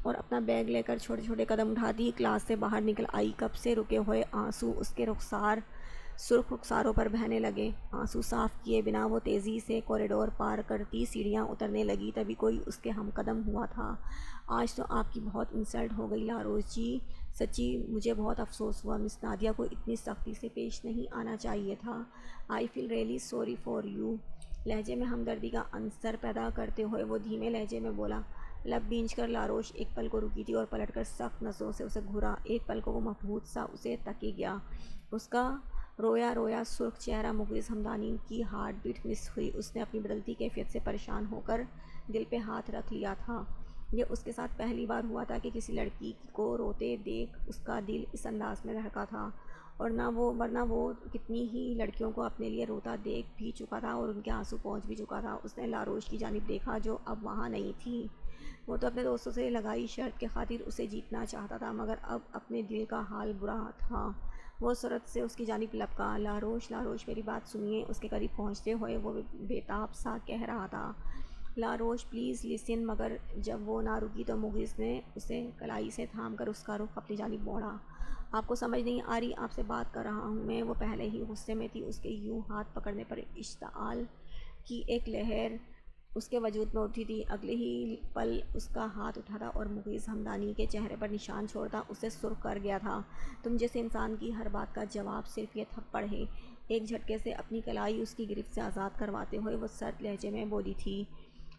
Speaker 1: اور اپنا بیگ لے کر چھوٹے چھوٹے قدم اٹھاتی کلاس سے باہر نکل آئی۔ کب سے رکے ہوئے آنسو اس کے سرخ رخساروں پر بہنے لگے۔ آنسو صاف کیے بنا وہ تیزی سے کوریڈور پار کرتی سیڑھیاں اترنے لگی۔ تبھی کوئی اس کے ہم قدم ہوا تھا۔ آج تو آپ کی بہت انسلٹ ہو گئی لاروش جی، سچی مجھے بہت افسوس ہوا۔ مس نادیہ کو اتنی سختی سے پیش نہیں آنا چاہیے تھا۔ I feel really sorry for you. لہجے میں ہمدردی کا عنصر پیدا کرتے ہوئے وہ دھیمے لہجے میں بولا۔ لب بھینچ کر لاروش ایک پل کو رکی تھی اور پلٹ کر سخت نظروں سے اسے گھورا۔ ایک پل کو وہ مبہوت سا اسے تکے گیا۔ اس کا رویا رویا سرخ چہرہ مغیث حمدانی کی ہارٹ بیٹ مس ہوئی۔ اس نے اپنی بدلتی کیفیت سے پریشان ہو کر دل پہ ہاتھ رکھ لیا تھا۔ یہ اس کے ساتھ پہلی بار ہوا تھا کہ کسی لڑکی کو روتے دیکھ اس کا دل اس انداز میں دھڑکا تھا، ورنہ وہ کتنی ہی لڑکیوں کو اپنے لیے روتا دیکھ بھی چکا تھا اور ان کے آنسو پہنچ بھی چکا تھا۔ اس نے لاروش کی جانب دیکھا جو اب وہاں نہیں تھی۔ وہ تو اپنے دوستوں سے لگائی شرط کے خاطر اسے جیتنا چاہتا تھا، مگر اب اپنے دل کا حال برا تھا۔ وہ سرعت سے اس کی جانب لپکا۔ لاروش لاروش میری بات سنیے، اس کے قریب پہنچتے ہوئے وہ بےتاب سا کہہ رہا تھا۔ لاروش پلیز لسن۔ مگر جب وہ نہ رکی تو مغیث نے اسے کلائی سے تھام کر اس کا رخ اپنی جانب موڑا۔ آپ کو سمجھ نہیں آ رہی، آپ سے بات کر رہا ہوں میں۔ وہ پہلے ہی غصے میں تھی۔ اس کے یوں ہاتھ پکڑنے پر اشتعال کی ایک لہر اس کے وجود میں اٹھی تھی۔ اگلے ہی پل اس کا ہاتھ اٹھاتا اور مغیث حمدانی کے چہرے پر نشان چھوڑتا اسے سرخ کر گیا تھا۔ تم جیسے انسان کی ہر بات کا جواب صرف یہ تھپڑ ہے۔ ایک جھٹکے سے اپنی کلائی اس کی گرفت سے آزاد کرواتے ہوئے وہ سرد لہجے میں بولی تھی،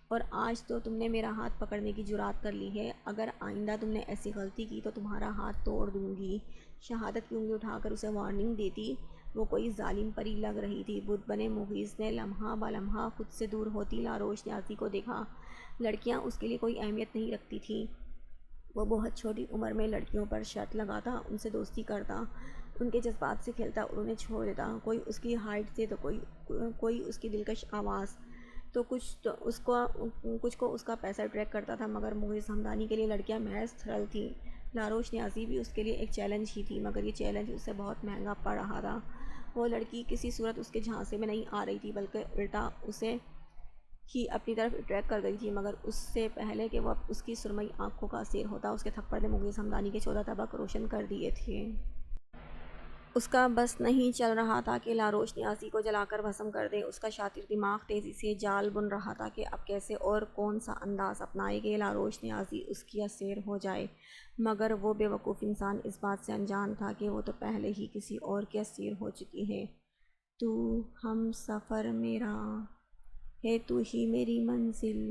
Speaker 1: اور آج تو تم نے میرا ہاتھ پکڑنے کی جرات کر لی ہے۔ اگر آئندہ تم نے ایسی غلطی کی تو تمہارا ہاتھ توڑ دوں گی۔ شہادت کی انگلی اٹھا کر اسے وارننگ دیتی وہ کوئی ظالم پری لگ رہی تھی۔ بت بنے مغیث نے لمحہ بلمحہ خود سے دور ہوتی لاروش نیازی کو دیکھا۔ لڑکیاں اس کے لیے کوئی اہمیت نہیں رکھتی تھیں۔ وہ بہت چھوٹی عمر میں لڑکیوں پر شرط لگاتا، ان سے دوستی کرتا، ان کے جذبات سے کھیلتا اور انہیں چھوڑ دیتا۔ کوئی اس کی ہائٹ سے تو کوئی اس کی دلکش آواز، تو کچھ کو اس کا پیسہ ٹریک کرتا تھا، مگر مغیث حمدانی کے لیے لڑکیاں محض تھرل تھیں۔ لاروش نیازی بھی اس کے لیے ایک چیلنج ہی تھی، مگر یہ چیلنج اسے بہت مہنگا پڑ رہا تھا۔ وہ لڑکی کسی صورت اس کے جھانسے میں نہیں آ رہی تھی، بلکہ الٹا اسے ہی اپنی طرف اٹریکٹ کر گئی تھی۔ مگر اس سے پہلے کہ وہ اس کی سرمئی آنکھوں کا اسیر ہوتا، اس کے تھپڑ نے مغیث حمدانی کے 14 طبق روشن کر دیے تھے۔ اس کا بس نہیں چل رہا تھا کہ لاروش نیازی کو جلا کر بھسم کر دے۔ اس کا شاطر دماغ تیزی سے جال بن رہا تھا کہ اب کیسے اور کون سا انداز اپنائے کہ لاروش نیازی اس کی اسیر ہو جائے، مگر وہ بے وقوف انسان اس بات سے انجان تھا کہ وہ تو پہلے ہی کسی اور کی اسیر ہو چکی ہے۔ تو ہم سفر میرا ہے، تو ہی میری منزل،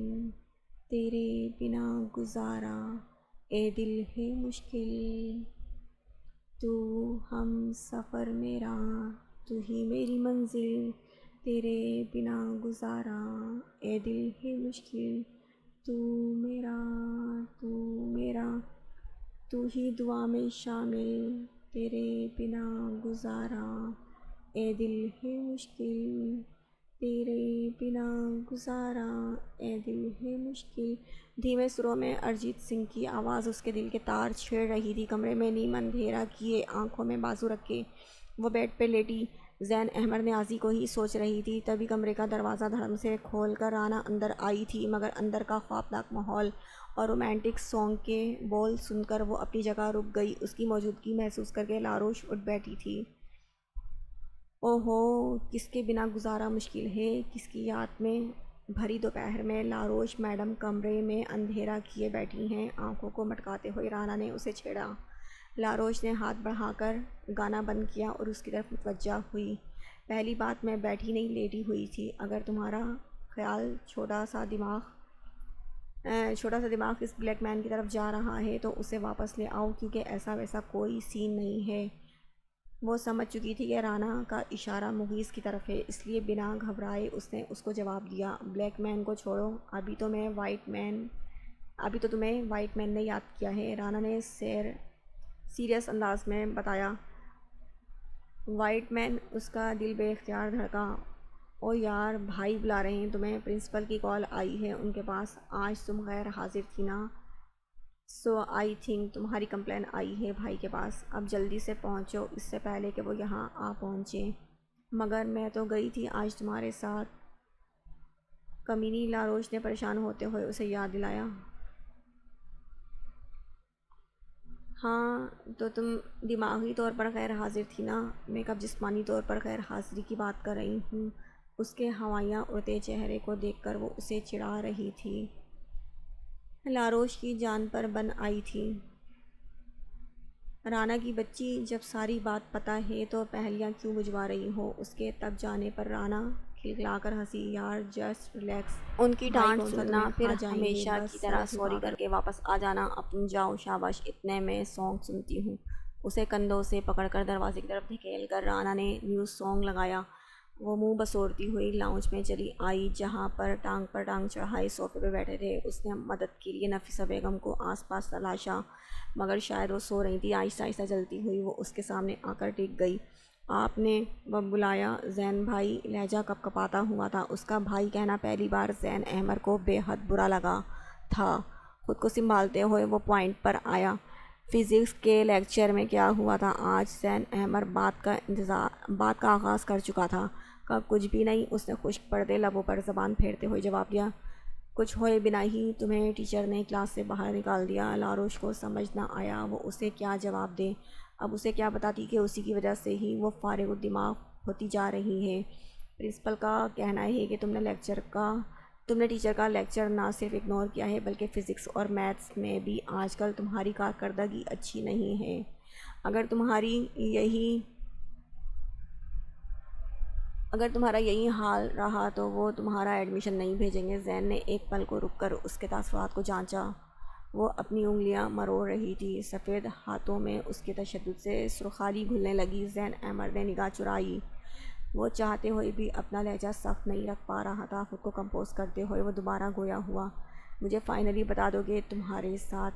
Speaker 1: تیرے بنا گزارا اے دل ہے مشکل۔ تو ہم سفر میرا، تو ہی میری منزل، تیرے بنا گزارا اے دل ہے مشکل۔ تو میرا، تو میرا، تو ہی دعا میں شامل، تیرے بنا گزارا اے دل ہے مشکل، تیرے بنا گزارا اے دل ہے مشکل۔ دھیمے سروں میں ارجیت سنگھ کی آواز اس کے دل کے تار چھیڑ رہی تھی۔ کمرے میں نیم اندھیرا کیے آنکھوں میں بازو رکھے وہ بیڈ پہ لیٹی زین احمد نیازی کو ہی سوچ رہی تھی۔ تبھی کمرے کا دروازہ دھڑم سے کھول کر رانا اندر آئی تھی، مگر اندر کا خوفناک ماحول اور رومانٹک سانگ کے بول سن کر وہ اپنی جگہ رک گئی۔ اس کی موجودگی محسوس کر کے لاروش اٹھ بیٹھی تھی۔ اوہو، کس کے بنا گزارا مشکل ہے، کس کی یاد میں؟ بھری دوپہر میں لاروش میڈم کمرے میں اندھیرا کیے بیٹھی ہیں، آنکھوں کو مٹکاتے ہوئے رانا نے اسے چھیڑا۔ لاروش نے ہاتھ بڑھا کر گانا بند کیا اور اس کی طرف متوجہ ہوئی۔ پہلی بات، میں بیٹھی نہیں لیٹی ہوئی تھی۔ اگر تمہارا خیال چھوٹا سا دماغ اس بلیک مین کی طرف جا رہا ہے تو اسے واپس لے آؤ، کیونکہ ایسا ویسا کوئی سین نہیں ہے۔ وہ سمجھ چکی تھی کہ رانا کا اشارہ مغیث کی طرف ہے، اس لیے بنا گھبرائے اس نے اس کو جواب دیا، بلیک مین کو چھوڑو، ابھی تو تمہیں وائٹ مین نے یاد کیا ہے۔ رانا نے سیریس انداز میں بتایا۔ وائٹ مین؟ اس کا دل بے اختیار دھڑکا۔ او یار، بھائی بلا رہے ہیں تمہیں، پرنسپل کی کال آئی ہے ان کے پاس۔ آج تم غیر حاضر تھی نا، سو آئی تھنک تمہاری کمپلین آئی ہے بھائی کے پاس۔ اب جلدی سے پہنچو اس سے پہلے کہ وہ یہاں آ پہنچیں۔ مگر میں تو گئی تھی آج تمہارے ساتھ، کمینی، لاروش نے پریشان ہوتے ہوئے اسے یاد دلایا۔ ہاں تو تم دماغی طور پر غیر حاضر تھی نا، میں کب جسمانی طور پر غیر حاضری کی بات کر رہی ہوں۔ اس کے ہوائیاں اڑتے چہرے کو دیکھ کر وہ اسے چڑھا رہی تھی۔ لاروش کی جان پر بن آئی تھی۔ رانا کی بچی، جب ساری بات پتہ ہے تو پہلیاں کیوں بجھوا رہی ہو؟ اس کے تب جانے پر رانا کھلکھلا کر ہنسی۔ یار جسٹ ریلیکس، ان کی ڈانٹ سننا، پھر ہمیشہ کی طرح سوری کر کے واپس آ جانا۔ اب تم جاؤ، شاباش، اتنے میں سانگ سنتی ہوں۔ اسے کندھوں سے پکڑ کر دروازے کی طرف دھکیل کر رانا نے نیو سانگ لگایا۔ وہ منہ بسورتی ہوئی لاؤنج میں چلی آئی، جہاں پر ٹانگ چڑھائے صوفے پہ بیٹھے تھے۔ اس نے مدد کے لیے نفیسہ بیگم کو آس پاس تلاشا، مگر شاید وہ سو رہی تھی۔ آہستہ آہستہ جلتی ہوئی وہ اس کے سامنے آ کر ٹک گئی۔ آپ نے؟ وہ بلایا۔ زین بھائی؟ لہجہ کپ کپاتا ہوا تھا اس کا بھائی کہنا پہلی بار زین احمد کو بے حد برا لگا تھا۔ خود کو سنبھالتے ہوئے وہ پوائنٹ پر آیا۔ فزکس کے لیکچر میں کیا ہوا تھا آج؟ زین احمد بات کا آغاز کر چکا تھا۔ کچھ بھی نہیں، اس نے خشک پڑتے لبوں پر زبان پھیرتے ہوئے جواب دیا۔ کچھ ہوئے بنا ہی تمہیں ٹیچر نے کلاس سے باہر نکال دیا۔ لاروش کو سمجھ نہ آیا وہ اسے کیا جواب دے۔ اب اسے کیا بتاتی کہ اسی کی وجہ سے ہی وہ فارغ الدماغ ہوتی جا رہی ہے۔ پرنسپل کا کہنا ہے کہ تم نے ٹیچر کا لیکچر نہ صرف اگنور کیا ہے بلکہ فزکس اور میتھس میں بھی آج کل تمہاری کارکردگی اچھی نہیں ہے۔ اگر تمہارا یہی حال رہا تو وہ تمہارا ایڈمیشن نہیں بھیجیں گے۔ زین نے ایک پل کو رک کر اس کے تاثرات کو جانچا۔ وہ اپنی انگلیاں مروڑ رہی تھی، سفید ہاتھوں میں اس کے تشدد سے سرخاری گھلنے لگی۔ زین احمد نے نگاہ چرائی۔ وہ چاہتے ہوئے بھی اپنا لہجہ سخت نہیں رکھ پا رہا تھا۔ خود کو کمپوز کرتے ہوئے وہ دوبارہ گویا ہوا۔ مجھے فائنلی بتا دو کہ تمہارے ساتھ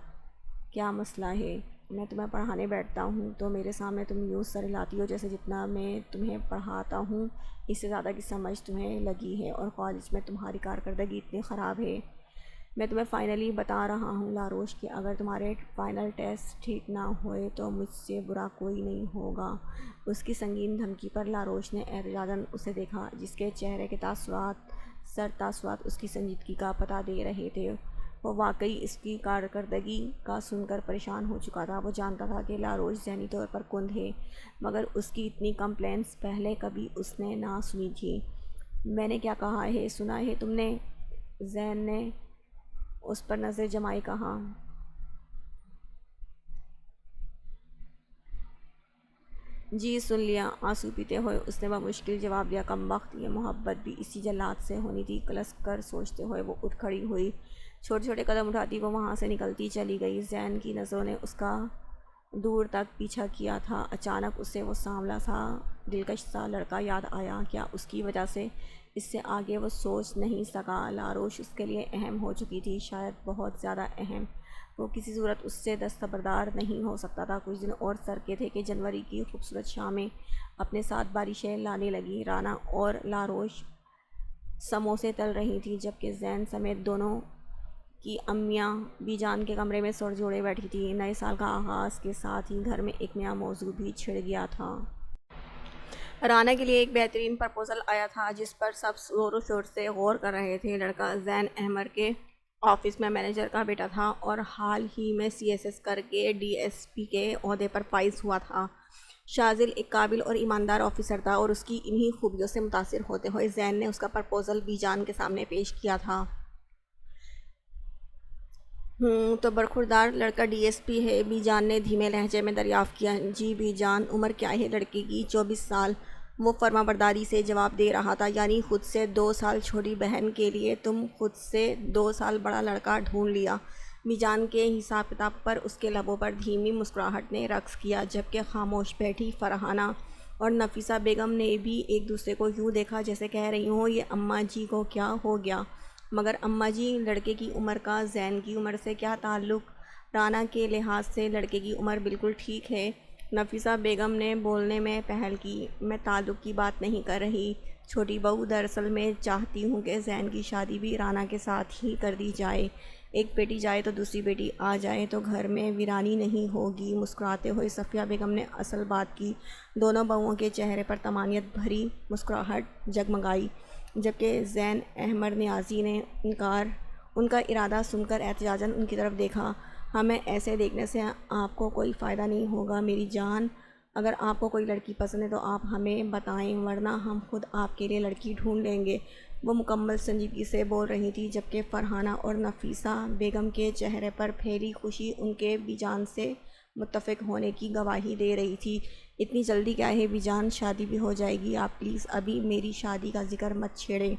Speaker 1: کیا مسئلہ ہے؟ میں تمہیں پڑھانے بیٹھتا ہوں تو میرے سامنے تم یوں سر ہلاتی ہو جیسے جتنا میں تمہیں پڑھاتا ہوں اس سے زیادہ کی سمجھ تمہیں لگی ہے، اور کالج میں تمہاری کارکردگی اتنی خراب ہے۔ میں تمہیں فائنلی بتا رہا ہوں لاروش کہ اگر تمہارے فائنل ٹیسٹ ٹھیک نہ ہوئے تو مجھ سے برا کوئی نہیں ہوگا۔ اس کی سنگین دھمکی پر لاروش نے احتجاجاً اسے دیکھا، جس کے چہرے کے تاثرات اس کی سنجیدگی کا پتہ دے رہے تھے۔ وہ واقعی اس کی کارکردگی کا سن کر پریشان ہو چکا تھا۔ وہ جانتا تھا کہ لاروش ذہنی طور پر کند ہے، مگر اس کی اتنی کمپلینٹس پہلے کبھی اس نے نہ سنی تھی۔ میں نے کیا کہا ہے سنا ہے تم نے؟ زین نے اس پر نظر جمائے کہا۔ جی سن لیا، آنسو پیتے ہوئے اس نے بمشکل جواب دیا۔ کم بخت، یہ محبت بھی اسی جلاد سے ہونی تھی۔ کلس کر سوچتے ہوئے وہ اٹھ کھڑی ہوئی، چھوٹے چھوٹے قدم اٹھاتی وہ وہاں سے نکلتی چلی گئی۔ زین کی نظروں نے اس کا دور تک پیچھا کیا تھا۔ اچانک اسے وہ سانولا سا دلکش سا لڑکا یاد آیا۔ کیا اس کی وجہ سے؟ اس سے آگے وہ سوچ نہیں سکا۔ لاروش اس کے لیے اہم ہو چکی تھی، شاید بہت زیادہ اہم۔ وہ کسی صورت اس سے دستبردار نہیں ہو سکتا تھا۔ کچھ دن اور سرکے تھے کہ جنوری کی خوبصورت شامیں اپنے ساتھ بارشیں لانے لگیں۔ رانا اور لاروش سموسے تل رہی تھیں، جبکہ زین سمیت دونوں کی امیاں بی جان کے کمرے میں سر جوڑے بیٹھی تھیں۔ نئے سال کا آغاز کے ساتھ ہی گھر میں ایک نیا موضوع بھی چھڑ گیا تھا۔ رانا کے لیے ایک بہترین پرپوزل آیا تھا جس پر سب زور و شور سے غور کر رہے تھے۔ لڑکا زین احمد کے آفس میں مینیجر کا بیٹا تھا اور حال ہی میں CSS کر کے DSP کے عہدے پر فائز ہوا تھا۔ شاذل ایک قابل اور ایماندار آفیسر تھا، اور اس کی انہی خوبیوں سے متاثر ہوتے ہوئے زین نے اس کا پرپوزل بی جان کے سامنے پیش کیا تھا۔ تو برخوردار لڑکا ڈی ایس پی ہے، بی جان نے دھیمے لہجے میں دریافت کیا۔ جی بی جان، عمر کیا ہے لڑکے کی؟ 24 سال، وہ فرما برداری سے جواب دے رہا تھا۔ یعنی خود سے 2 سال چھوٹی بہن کے لیے تم خود سے 2 سال بڑا لڑکا ڈھونڈ لیا؟ بی جان کے حساب کتاب پر اس کے لبوں پر دھیمی مسکراہٹ نے رقص کیا، جبکہ خاموش بیٹھی فرحانہ اور نفیسہ بیگم نے بھی ایک دوسرے کو یوں دیکھا جیسے کہہ رہی ہوں یہ اماں جی کو کیا ہو گیا؟ مگر اماں جی، لڑکے کی عمر کا زین کی عمر سے کیا تعلق؟ رانا کے لحاظ سے لڑکے کی عمر بالکل ٹھیک ہے۔ نفیسہ بیگم نے بولنے میں پہل کی۔ میں تعلق کی بات نہیں کر رہی چھوٹی بہو، دراصل میں چاہتی ہوں کہ زین کی شادی بھی رانا کے ساتھ ہی کر دی جائے۔ ایک بیٹی جائے تو دوسری بیٹی آ جائے تو گھر میں ویرانی نہیں ہوگی۔ مسکراتے ہوئے صفیہ بیگم نے اصل بات کی۔ دونوں بہوؤں کے چہرے پر طمانینت بھری مسکراہٹ جگمگائی، جبکہ زین احمد نیازی نے ان کا ارادہ سن کر احتجاجاً ان کی طرف دیکھا۔ ہمیں ایسے دیکھنے سے آپ کو کوئی فائدہ نہیں ہوگا میری جان۔ اگر آپ کو کوئی لڑکی پسند ہے تو آپ ہمیں بتائیں، ورنہ ہم خود آپ کے لیے لڑکی ڈھونڈ لیں گے۔ وہ مکمل سنجیدگی سے بول رہی تھی، جبکہ فرحانہ اور نفیسہ بیگم کے چہرے پر پھیلی خوشی ان کے بی جان سے متفق ہونے کی گواہی دے رہی تھی۔ اتنی جلدی کیا ہے بی جان؟ شادی بھی ہو جائے گی۔ آپ پلیز ابھی میری شادی کا ذکر مت چھیڑیں۔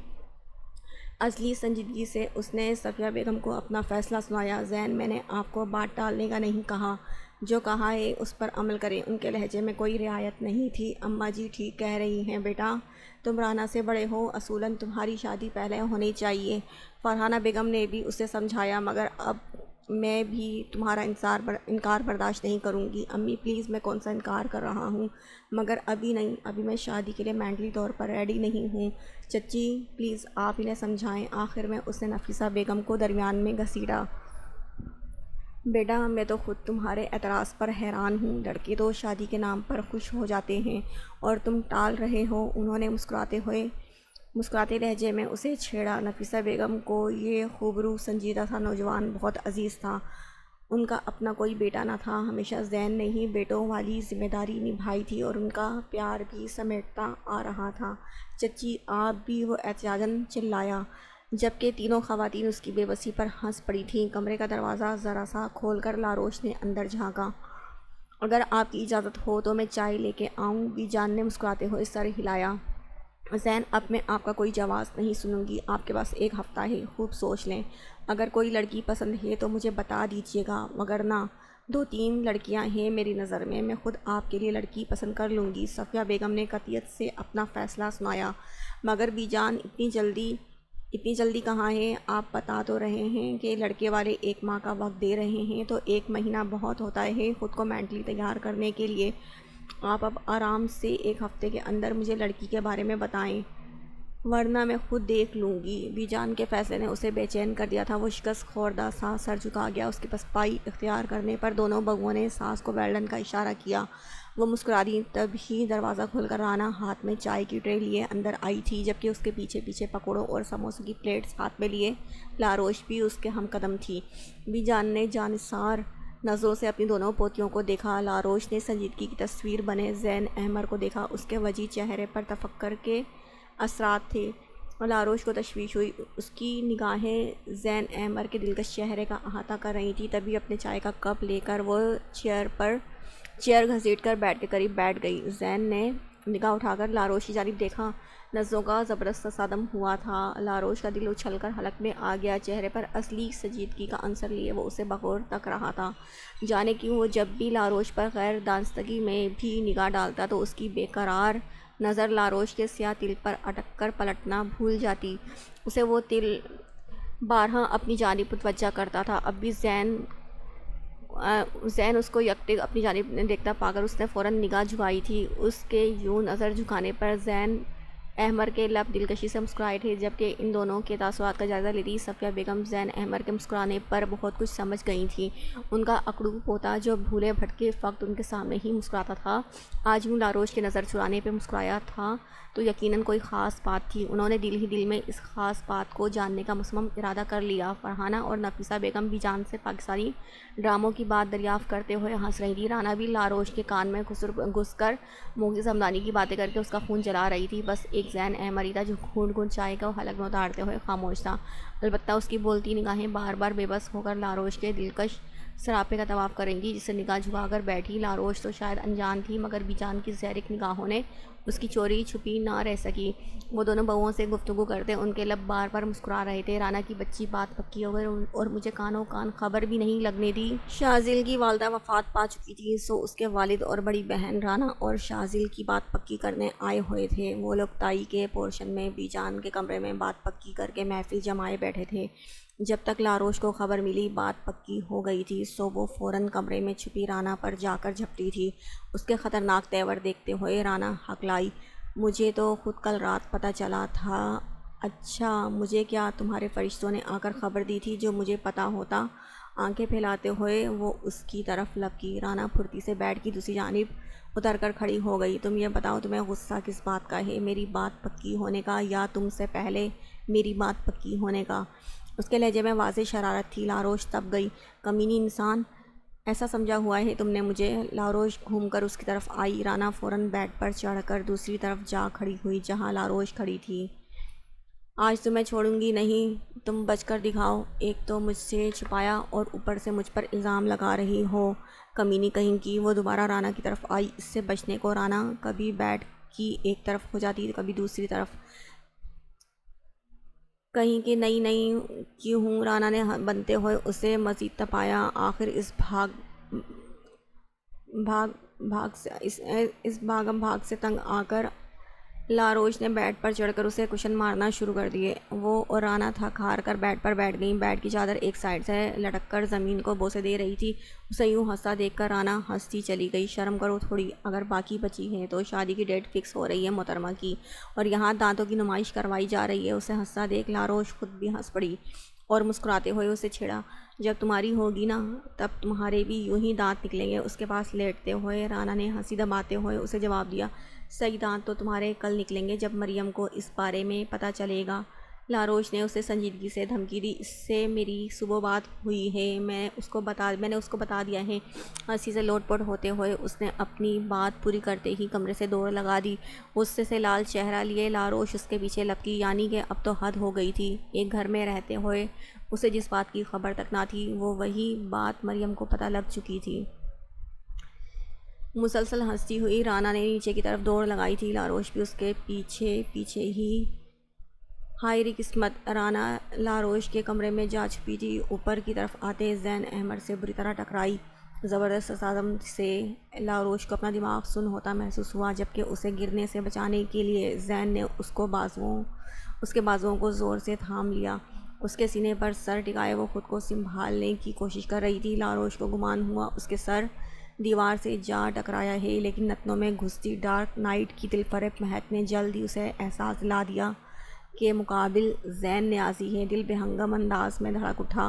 Speaker 1: اصلی سنجیدگی سے اس نے صفیہ بیگم کو اپنا فیصلہ سنایا۔ زین، میں نے آپ کو بات ٹالنے کا نہیں کہا، جو کہا ہے اس پر عمل کریں۔ ان کے لہجے میں کوئی رعایت نہیں تھی۔ اماں جی ٹھیک کہہ رہی ہیں بیٹا، تم رانا سے بڑے ہو، اصولاً تمہاری شادی پہلے ہونی چاہیے۔ فرحانہ بیگم نے بھی اسے سمجھایا، مگر اب میں بھی تمہارا انکار برداشت نہیں کروں گی۔ امی پلیز، میں کون سا انکار کر رہا ہوں؟ مگر ابھی نہیں، ابھی میں شادی کے لیے مینٹلی طور پر ریڈی نہیں ہوں۔ چچی پلیز آپ انہیں سمجھائیں۔ آخر میں اس نے نفیسہ بیگم کو درمیان میں گھسیٹا۔ بیٹا، میں تو خود تمہارے اعتراض پر حیران ہوں۔ لڑکے تو شادی کے نام پر خوش ہو جاتے ہیں اور تم ٹال رہے ہو۔ انہوں نے مسکراتے لہجے میں اسے چھیڑا۔ نفیسہ بیگم کو یہ خوبرو سنجیدہ سا نوجوان بہت عزیز تھا۔ ان کا اپنا کوئی بیٹا نہ تھا، ہمیشہ زین نے ہی بیٹوں والی ذمہ داری نبھائی تھی اور ان کا پیار بھی سمیٹتا آ رہا تھا۔ چچی آپ بھی، وہ احتجاجاً چلایا، جبکہ تینوں خواتین اس کی بے بسی پر ہنس پڑی تھیں۔ کمرے کا دروازہ ذرا سا کھول کر لاروش نے اندر جھانکا۔ اگر آپ کی اجازت ہو تو میں چائے لے کے آؤں؟ بی جان نے مسکراتے ہوئے سر ہلایا۔ زین، اب میں آپ کا کوئی جواز نہیں سنوں گی۔ آپ کے پاس 1 ہفتہ ہے، خوب سوچ لیں۔ اگر کوئی لڑکی پسند ہے تو مجھے بتا دیجیے گا، وگرنہ 2-3 لڑکیاں ہیں میری نظر میں خود آپ کے لیے لڑکی پسند کر لوں گی۔ صفیہ بیگم نے قطعیت سے اپنا فیصلہ سنایا۔ مگر بی جان، اتنی جلدی کہاں ہے؟ آپ بتا تو رہے ہیں کہ لڑکے والے 1 ماہ کا وقت دے رہے ہیں، تو 1 مہینہ بہت ہوتا ہے خود کو مینٹلی تیار کرنے کے لیے۔ آپ اب آرام سے 1 ہفتے کے اندر مجھے لڑکی کے بارے میں بتائیں، ورنہ میں خود دیکھ لوں گی۔ بی جان کے فیصلے نے اسے بے چین کر دیا تھا۔ وہ شکست خوردہ سا سر جھکا گیا۔ اس کی پسپائی اختیار کرنے پر دونوں بہوؤں نے ساس کو بیلن کا اشارہ کیا۔ وہ مسکرا دی۔ تبھی دروازہ کھول کر رانا ہاتھ میں چائے کی ٹرے لیے اندر آئی تھی، جبکہ اس کے پیچھے پیچھے پکوڑوں اور سموسوں کی پلیٹس ہاتھ میں لیے لاروش بھی اس کے ہم قدم تھی۔ بی جان نے جانثار نظروں سے اپنی دونوں پوتیوں کو دیکھا۔ لاروش نے سنجیدگی کی تصویر بنے زین احمد کو دیکھا۔ اس کے وجیح چہرے پر تفکر کے اثرات تھے۔ لاروش کو تشویش ہوئی۔ اس کی نگاہیں زین احمد کے دلکش چہرے کا احاطہ کر رہی تھیں۔ تبھی اپنے چائے کا کپ لے کر وہ چیئر گھسیٹ کر بیڈ کے قریب بیٹھ گئی۔ زین نے نگاہ اٹھا کر لاروش کی جانب دیکھا۔ نظروں کا زبردست تصادم ہوا تھا۔ لاروش کا دل اچھل کر حلق میں آ گیا۔ چہرے پر اصلی سنجیدگی کا عنصر لیے وہ اسے بغور تک رہا تھا۔ جانے کیوں وہ جب بھی لاروش پر غیر دانستگی میں بھی نگاہ ڈالتا تو اس کی بے قرار نظر لاروش کے سیاہ تل پر اٹک کر پلٹنا بھول جاتی۔ اسے وہ تل بارہا اپنی جانب متوجہ کرتا تھا۔ اب بھی زین اس کو یکٹگ اپنی جانب دیکھتا پا کر اس نے فوراً نگاہ جھکائی تھی۔ اس کے یوں نظر جھکانے پر زین احمد کے لب دلکشی سے مسکرائے تھے، جبکہ ان دونوں کے تاثرات کا جائزہ لیتی صفیہ بیگم زین احمد کے مسکرانے پر بہت کچھ سمجھ گئی تھیں۔ ان کا اکڑو پوتا جو بھولے بھٹکے وقت ان کے سامنے ہی مسکراتا تھا، آج یوں لاروش کی نظر چرانے پہ مسکرایا تھا تو یقیناً کوئی خاص بات تھی۔ انہوں نے دل ہی دل میں اس خاص بات کو جاننے کا مصمم ارادہ کر لیا۔ فرحانہ اور نفیسہ بیگم بی جان سے پاکستانی ڈراموں کی بات دریافت کرتے ہوئے ہنس رہی تھی۔ رانا بھی لاروش کے کان میں گھس کر مغز ہمدانی کی باتیں کر کے اس کا خون جلا رہی تھی۔ بس ایک زین احمری تھا جو گھونٹ گھونٹ چائے کا حلق میں اتارتے ہوئے خاموش تھا، البتہ اس کی بولتی نگاہیں بار بار بے بس ہو کر لاروش کے دلکش سراپے کا طواف کریں گی، جس سے نگاہ جھکا کر بیٹھی۔ لاروش تو شاید انجان تھی، مگر بیجان کی زہرک نگاہوں نے اس کی چوری چھپی نہ رہ سکی۔ وہ دونوں بہوؤں سے گفتگو کرتے، ان کے لب بار بار مسکرا رہے تھے۔ رانا کی بچی بات پکی ہو گئی اور مجھے کانوں کان خبر بھی نہیں لگنے دی۔ شاذل کی والدہ وفات پا چکی تھی، سو اس کے والد اور بڑی بہن رانا اور شاذل کی بات پکی کرنے آئے ہوئے تھے۔ وہ لوگ تائی کے پورشن میں بیجان کے کمرے میں بات پکی کر کے محفل جمائے بیٹھے تھے۔ جب تک لاروش کو خبر ملی بات پکی ہو گئی تھی، سو وہ فوراً کمرے میں چھپی رانا پر جا کر جھپٹی تھی۔ اس کے خطرناک تیور دیکھتے ہوئے رانا ہکلائی، مجھے تو خود کل رات پتہ چلا تھا۔ اچھا، مجھے کیا تمہارے فرشتوں نے آ کر خبر دی تھی؟ جو مجھے پتہ ہوتا۔ آنکھیں پھیلاتے ہوئے وہ اس کی طرف لپکی۔ رانا پھرتی سے بیڈ کی دوسری جانب اتر کر کھڑی ہو گئی۔ تم یہ بتاؤ، تمہیں غصہ کس بات کا ہے؟ میری بات پکی ہونے کا یا تم سے پہلے میری بات پکی ہونے کا؟ اس کے لہجے میں واضح شرارت تھی۔ لاروش تب گئی، کمینی انسان، ایسا سمجھا ہوا ہے تم نے مجھے؟ لاروش گھوم کر اس کی طرف آئی۔ رانا فوراً بیڈ پر چڑھ کر دوسری طرف جا کھڑی ہوئی جہاں لاروش کھڑی تھی۔ آج تمہیں چھوڑوں گی نہیں، تم بچ کر دکھاؤ۔ ایک تو مجھ سے چھپایا اور اوپر سے مجھ پر الزام لگا رہی ہو، کمینی کہیں کی۔ وہ دوبارہ رانا کی طرف آئی۔ اس سے بچنے کو رانا کبھی بیڈ کی ایک طرف ہو جاتی، کبھی دوسری طرف۔ کہیں کہ نہیں کیوں ہوں؟ رانا نے بنتے ہوئے اسے مزید تپایا۔ آخر اس بھاگم بھاگ سے تنگ آ کر لاروش نے بیڈ پر چڑھ کر اسے کشن مارنا شروع کر دیے۔ وہ اور رانا تھک ہار کر بیڈ پر بیٹھ گئیں۔ بیڈ کی چادر ایک سائڈ سے لٹک کر زمین کو بوسے دے رہی تھی۔ اسے یوں ہنستا دیکھ کر رانا ہنستی چلی گئی۔ شرم کرو تھوڑی، اگر باقی بچی ہے تو شادی کی ڈیٹ فکس ہو رہی ہے محترمہ کی، اور یہاں دانتوں کی نمائش کروائی جا رہی ہے۔ اسے ہنستا دیکھ لاروش خود بھی ہنس پڑی اور مسکراتے ہوئے اسے چھیڑا، جب تمہاری ہوگی نا تب تمہارے بھی یوں ہی دانت نکلیں گے۔ اس کے پاس لیٹتے ہوئے رانا نے ہنسی دباتے ہوئے اسے جواب دیا، صحیح دانت تو تمہارے کل نکلیں گے جب مریم کو اس بارے میں پتہ چلے گا۔ لاروش نے اسے سنجیدگی سے دھمکی دی، اس سے میری صبح بات ہوئی ہے، میں نے اس کو بتا دیا ہے۔ ہنسی سے لوٹ پوٹ ہوتے ہوئے اس نے اپنی بات پوری کرتے ہی کمرے سے دوڑ لگا دی۔ غصے سے لال چہرہ لیے لاروش اس کے پیچھے لپکی، یعنی کہ اب تو حد ہو گئی تھی۔ ایک گھر میں رہتے ہوئے اسے جس بات کی خبر تک نہ تھی، وہ وہی بات مریم کو پتہ لگ چکی تھی۔ مسلسل ہنستی ہوئی رانا نے نیچے کی طرف دوڑ لگائی تھی، لاروش بھی اس کے پیچھے ہی۔ ہائے ری قسمت! رانا لاروش کے کمرے میں جا چھپی تھی۔ اوپر کی طرف آتے زین احمر سے بری طرح ٹکرائی۔ زبردست تصادم سے لاروش کو اپنا دماغ سن ہوتا محسوس ہوا، جبکہ اسے گرنے سے بچانے کے لیے زین نے اس کے بازوؤں کو زور سے تھام لیا۔ اس کے سینے پر سر ٹکائے وہ خود کو سنبھالنے کی کوشش کر رہی تھی۔ لاروش کو گمان ہوا اس کے سر دیوار سے جا ٹکرایا ہے، لیکن نتنوں میں گھستی ڈارک نائٹ کی دل فریب مہک نے جلد ہی اسے احساس دلا دیا کہ مقابل زین نیازی ہے۔ دل بے ہنگم انداز میں دھڑک اٹھا۔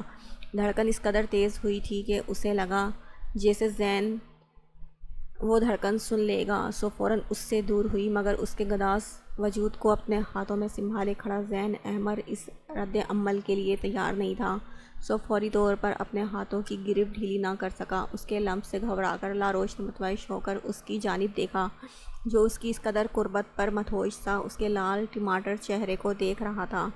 Speaker 1: دھڑکن اس قدر تیز ہوئی تھی کہ اسے لگا جیسے زین وہ دھڑکن سن لے گا، سو فوراً اس سے دور ہوئی، مگر اس کے گداز وجود کو اپنے ہاتھوں میں سنبھالے کھڑا زین احمر اس رد عمل کے لیے تیار نہیں تھا، سو فوری طور پر اپنے ہاتھوں کی گرفت ڈھیلی نہ کر سکا۔ اس کے لمس سے گھبرا کر لاروش نے متوجہ ہو کر اس کی جانب دیکھا، جو اس کی اس قدر قربت پر مدہوش سا اس کے لال ٹماٹر چہرے کو دیکھ رہا تھا۔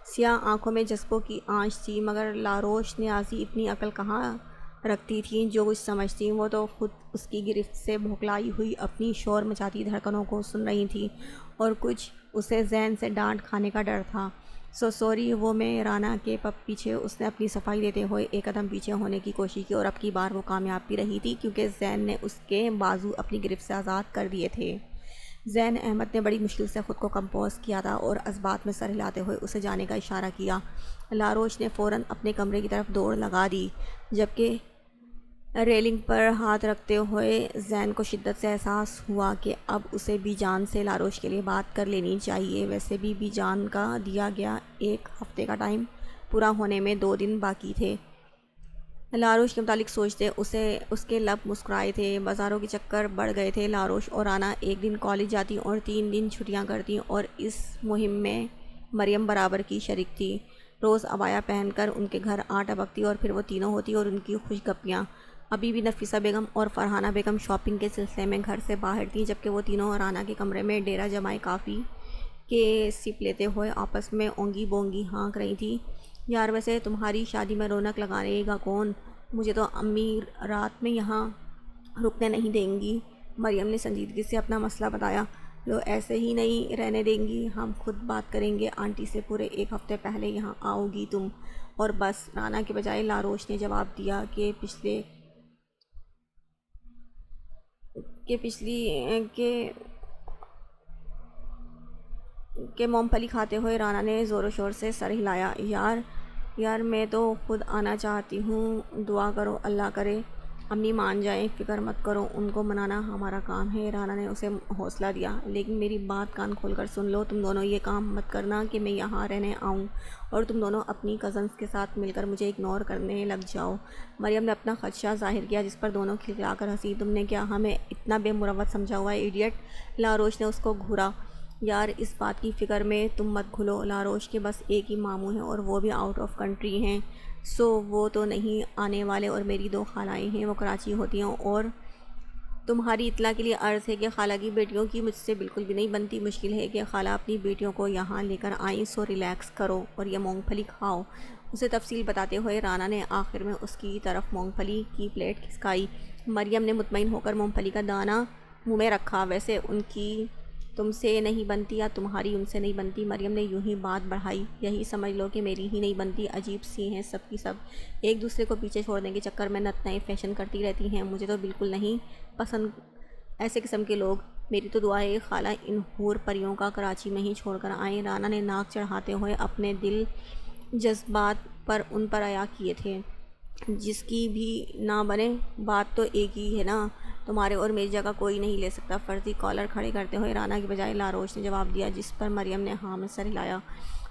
Speaker 1: سیاہ آنکھوں میں جذبوں کی آنچ تھی، مگر لاروش نیازی اتنی عقل کہاں رکھتی تھی جو کچھ سمجھتی۔ وہ تو خود اس کی گرفت سے بھوکلائی ہوئی اپنی شور مچاتی دھڑکنوں کو سن رہی تھی، اور کچھ اسے زین سے ڈانٹ کھانے کا ڈر تھا۔ سوری وہ میں رانا کے پیچھے اس نے اپنی صفائی دیتے ہوئے ایک قدم پیچھے ہونے کی کوشش کی، اور اب کی بار وہ کامیاب بھی رہی تھی، کیونکہ زین نے اس کے بازو اپنی گرفت سے آزاد کر دیے تھے۔ زین احمد نے بڑی مشکل سے خود کو کمپوز کیا تھا اور اسبات میں سر ہلاتے ہوئے اسے جانے کا اشارہ کیا۔ لاروش نے فوراً اپنے کمرے کی طرف دوڑ لگا دی، جبکہ ریلنگ پر ہاتھ رکھتے ہوئے زین کو شدت سے احساس ہوا کہ اب اسے بیجان سے لاروش کے لیے بات کر لینی چاہیے۔ ویسے بھی بیجان کا دیا گیا ایک ہفتے کا ٹائم پورا ہونے میں 2 دن باقی تھے۔ لاروش کے متعلق سوچتے اس کے لب مسکرائے تھے۔ بازاروں کے چکر بڑھ گئے تھے۔ لاروش اور رانا ایک دن کالج جاتی اور 3 دن چھٹیاں کرتی، اور اس مہم میں مریم برابر کی شریک تھی۔ روز عبایا پہن کر ان کے گھر آ ٹپکتی اور پھر وہ تینوں ہوتی اور ان کی خوش گپیاں۔ ابھی بھی نفیسہ بیگم اور فرحانہ بیگم شاپنگ کے سلسلے میں گھر سے باہر تھیں، جبکہ وہ تینوں رانا کے کمرے میں ڈیرہ جمائے کافی کہ سپ لیتے ہوئے آپس میں اونگی بونگی ہانک رہی تھی۔ یار ویسے تمہاری شادی میں رونق لگانے گا کون؟ مجھے تو امی رات میں یہاں رکنے نہیں دیں گی۔ مریم نے سنجیدگی سے اپنا مسئلہ بتایا۔ لو ایسے ہی نہیں رہنے دیں گی، ہم خود بات کریں گے آنٹی سے، پورے 1 ہفتے پہلے یہاں آؤ گی تم اور بس۔ رانا کے بجائے لاروش نے جواب دیا کہ مونگ پھلی کھاتے ہوئے رانا نے زور و شور سے سر ہلایا۔ یار میں تو خود آنا چاہتی ہوں، دعا کرو اللہ کرے امی مان جائیں، فکر مت کرو، ان کو منانا ہمارا کام ہے۔ رانا نے اسے حوصلہ دیا۔ لیکن میری بات کان کھول کر سن لو، تم دونوں یہ کام مت کرنا کہ میں یہاں رہنے آؤں اور تم دونوں اپنی کزنس کے ساتھ مل کر مجھے اگنور کرنے لگ جاؤ۔ مریم نے اپنا خدشہ ظاہر کیا، جس پر دونوں کھلکھلا کر ہنسی۔ تم نے کیا ہمیں اتنا بے مروت سمجھا ہوا ہے ایڈیٹ؟ لاروش نے اس کو گھورا۔ یار اس بات کی فکر میں تم مت گھلو، لاروش کے بس ایک ہی ماموں ہیں اور وہ بھی آؤٹ آف کنٹری ہیں، سو وہ تو نہیں آنے والے، اور میری 2 خالائیں ہیں، وہ کراچی ہوتی ہیں، اور تمہاری اطلاع کے لیے عرض ہے کہ خالہ کی بیٹیوں کی مجھ سے بالکل بھی نہیں بنتی، مشکل ہے کہ خالہ اپنی بیٹیوں کو یہاں لے کر آئیں، سو ریلیکس کرو اور یہ مونگ پھلی کھاؤ۔ اسے تفصیل بتاتے ہوئے رانا نے آخر میں اس کی طرف مونگ پھلی کی پلیٹ کھسکائی۔ مریم نے مطمئن ہو کر مونگ پھلی کا دانہ منہ میں رکھا۔ ویسے ان کی تم سے نہیں بنتی یا تمہاری ان سے نہیں بنتی؟ مریم نے یوں ہی بات بڑھائی۔ یہی سمجھ لو کہ میری ہی نہیں بنتی، عجیب سی ہیں سب کی سب، ایک دوسرے کو پیچھے چھوڑنے کے چکر میں نت نئے فیشن کرتی رہتی ہیں، مجھے تو بالکل نہیں پسند ایسے قسم کے لوگ۔ میری تو دعا ہے خالہ ان حور پریوں کا کراچی میں ہی چھوڑ کر آئیں۔ رانا نے ناک چڑھاتے ہوئے اپنے دل جذبات پر ان پر عیا کیے تھے۔ جس کی بھی نہ بنے، بات تو ایک ہی ہے نا، تمہارے اور میری جگہ کوئی نہیں لے سکتا۔ فرضی کالر کھڑے کرتے ہوئے رانا کی بجائے لاروش نے جواب دیا، جس پر مریم نے ہاں میں سر ہلایا۔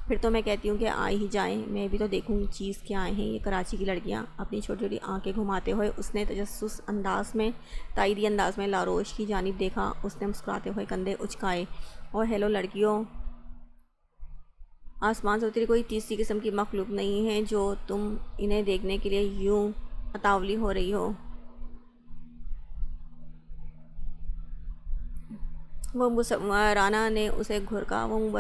Speaker 1: پھر تو میں کہتی ہوں کہ آ ہی جائیں، میں بھی تو دیکھوں چیز کیا ہیں یہ کراچی کی لڑکیاں۔ اپنی چھوٹی چھوٹی آنکھیں گھماتے ہوئے اس نے تجسس انداز میں، تائیدی انداز میں لاروش کی جانب دیکھا۔ اس نے مسکراتے ہوئے کندھے اچکائے۔ اور ہیلو لڑکیوں، آسمان سے اتری کوئی تیسری قسم کی مخلوق نہیں ہے جو تم انہیں دیکھنے کے لیے یوں اتاولی ہو رہی ہو۔ رانا نے اسے گھرکا۔ وہ منہ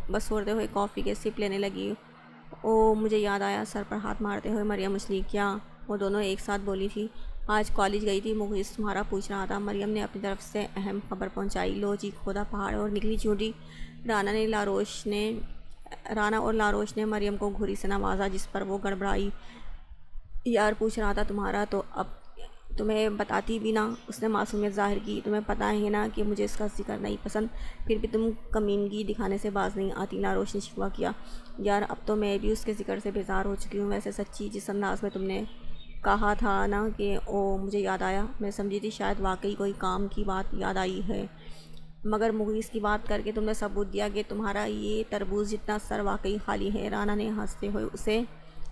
Speaker 1: بسورتے ہوئے کافی کے سپ لینے لگی۔ او مجھے یاد آیا، سر پر ہاتھ مارتے ہوئے مریم اچھلی۔ کیا؟ وہ دونوں ایک ساتھ بولی تھی۔ آج کالج گئی تھی، مغیث تمہارا پوچھ رہا تھا۔ مریم نے اپنی طرف سے اہم خبر پہنچائی۔ لو جی کھودا پہاڑ اور نکلی چونٹی۔ رانا اور لاروش نے مریم کو گھوری سے نوازا، جس پر وہ گڑبڑائی۔ یار پوچھ رہا تھا تمہارا، تو اب تمہیں بتاتی بھی نا۔ اس نے معصومیت ظاہر کی۔ تمہیں پتہ ہے نا کہ مجھے اس کا ذکر نہیں پسند، پھر بھی تم کمینگی دکھانے سے باز نہیں آتی، لاروش نے شکوہ کیا۔ یار اب تو میں بھی اس کے ذکر سے بیزار ہو چکی ہوں۔ ویسے سچی جس انداز میں تم نے کہا تھا نا کہ او مجھے یاد آیا، میں سمجھی تھی شاید واقعی کوئی کام کی بات یاد آئی ہے، مگر مغیث کی بات کر کے تم نے ثبوت دیا کہ تمہارا یہ تربوز جتنا سر واقعی خالی ہے۔ رانا نے ہنستے ہوئے اسے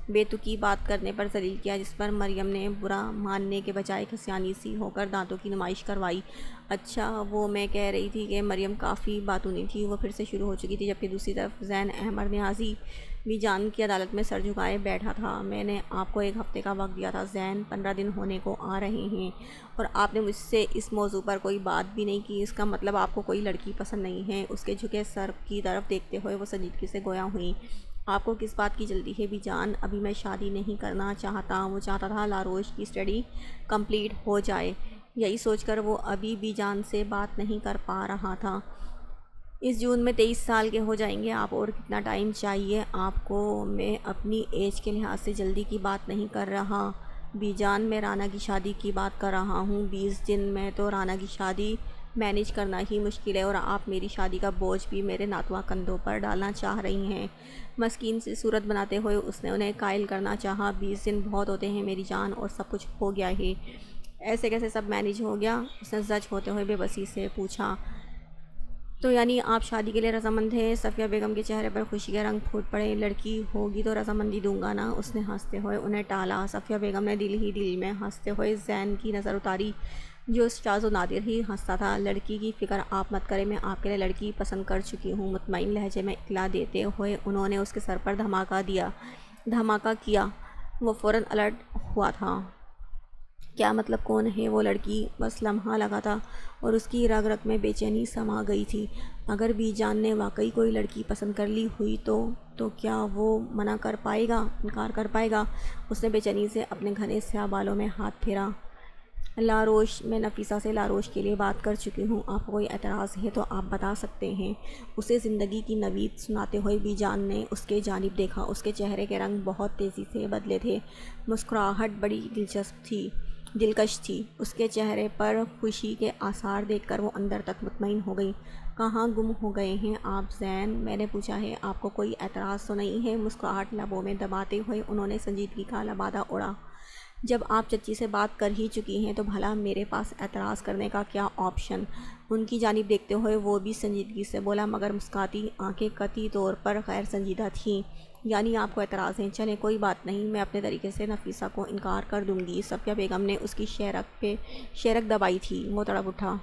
Speaker 1: بے تکی بات کرنے پر ذلیل کیا، جس پر مریم نے برا ماننے کے بجائے کھسیانی سی ہو کر دانتوں کی نمائش کروائی۔ اچھا وہ میں کہہ رہی تھی کہ مریم کافی باتونی تھی۔ وہ پھر سے شروع ہو چکی تھی، جبکہ دوسری طرف زین احمد نیازی بھی جان کی عدالت میں سر جھکائے بیٹھا تھا۔ میں نے آپ کو 1 ہفتے کا وقت دیا تھا زین، 15 دن ہونے کو آ رہے ہیں اور آپ نے مجھ سے اس موضوع پر کوئی بات بھی نہیں کی، اس کا مطلب آپ کو کوئی لڑکی پسند نہیں ہے۔ اس کے جھکے سر کی طرف دیکھتے ہوئے وہ سنجیدگی سے گویا ہوئیں۔ آپ کو کس بات کی جلدی ہے بھی جان؟ ابھی میں شادی نہیں کرنا چاہتا۔ وہ چاہتا تھا لاروش کی اسٹڈی کمپلیٹ ہو جائے، یہی سوچ کر وہ ابھی بھی جان سے بات نہیں کر پا رہا تھا۔ اس جون میں 23 سال کے ہو جائیں گے آپ، اور کتنا ٹائم چاہیے آپ کو؟ میں اپنی ایج کے لحاظ سے جلدی کی بات نہیں کر رہا بی جان، میں رانا کی شادی کی بات کر رہا ہوں۔ 20 دن میں تو رانا کی شادی مینیج کرنا ہی مشکل ہے، اور آپ میری شادی کا بوجھ بھی میرے ناتواں کندھوں پر ڈالنا چاہ رہی ہیں۔ مسکین سی صورت بناتے ہوئے اس نے انہیں قائل کرنا چاہا۔ 20 دن بہت ہوتے ہیں میری جان، اور سب کچھ ہو گیا ہے۔ ایسے کیسے سب مینیج ہو گیا؟ اس نے زج ہوتے ہوئے بے بسی سے پوچھا۔ تو یعنی آپ شادی کے لیے رضامند ہیں؟ صفیہ بیگم کے چہرے پر خوشی کے رنگ پھوٹ پڑے۔ لڑکی ہوگی تو رضامندی دوں گا نا، اس نے ہنستے ہوئے انہیں ٹالا۔ صفیہ بیگم نے دل ہی دل میں ہنستے ہوئے زین کی نظر اتاری، جو شاذ و نادر ہی ہنستا تھا۔ لڑکی کی فکر آپ مت کریں، میں آپ کے لیے لڑکی پسند کر چکی ہوں، مطمئن لہجے میں اطلاع دیتے ہوئے انہوں نے اس کے سر پر دھماکہ کیا۔ وہ فوراً الرٹ ہوا تھا۔ کیا مطلب کون ہے وہ لڑکی؟ بس لمحہ لگا تھا اور اس کی رگ رگ میں بے چینی سما گئی تھی۔ اگر بی جان نے واقعی کوئی لڑکی پسند کر لی ہوئی تو کیا وہ منع کر پائے گا، انکار کر پائے گا؟ اس نے بے چینی سے اپنے گھنے سیاہ بالوں میں ہاتھ پھیرا۔ لاروش، میں نفیسہ سے لاروش کے لیے بات کر چکی ہوں، آپ کو کوئی اعتراض ہے تو آپ بتا سکتے ہیں۔ اسے زندگی کی نوید سناتے ہوئے بی جان نے اس کے جانب دیکھا۔ اس کے چہرے کے رنگ بہت تیزی سے بدلے تھے، مسکراہٹ بڑی دلکش تھی۔ اس کے چہرے پر خوشی کے آثار دیکھ کر وہ اندر تک مطمئن ہو گئی۔ کہاں گم ہو گئے ہیں آپ زین؟ میں نے پوچھا ہے۔ آپ کو کوئی اعتراض تو نہیں ہے؟ مسکراہٹ لبوں میں دباتے ہوئے انہوں نے سنجیدگی کا لبادہ اوڑھا۔ جب آپ چچی سے بات کر ہی چکی ہیں تو بھلا میرے پاس اعتراض کرنے کا کیا آپشن؟ ان کی جانب دیکھتے ہوئے وہ بھی سنجیدگی سے بولا، مگر مسکاتی آنکھیں قطعی طور پر غیر سنجیدہ تھیں۔ یعنی آپ کو اعتراض ہے؟ چلیں کوئی بات نہیں، میں اپنے طریقے سے نفیسہ کو انکار کر دوں گی۔ صفیہ بیگم نے اس کی شیرک دبائی تھی۔ وہ تڑپ اٹھا۔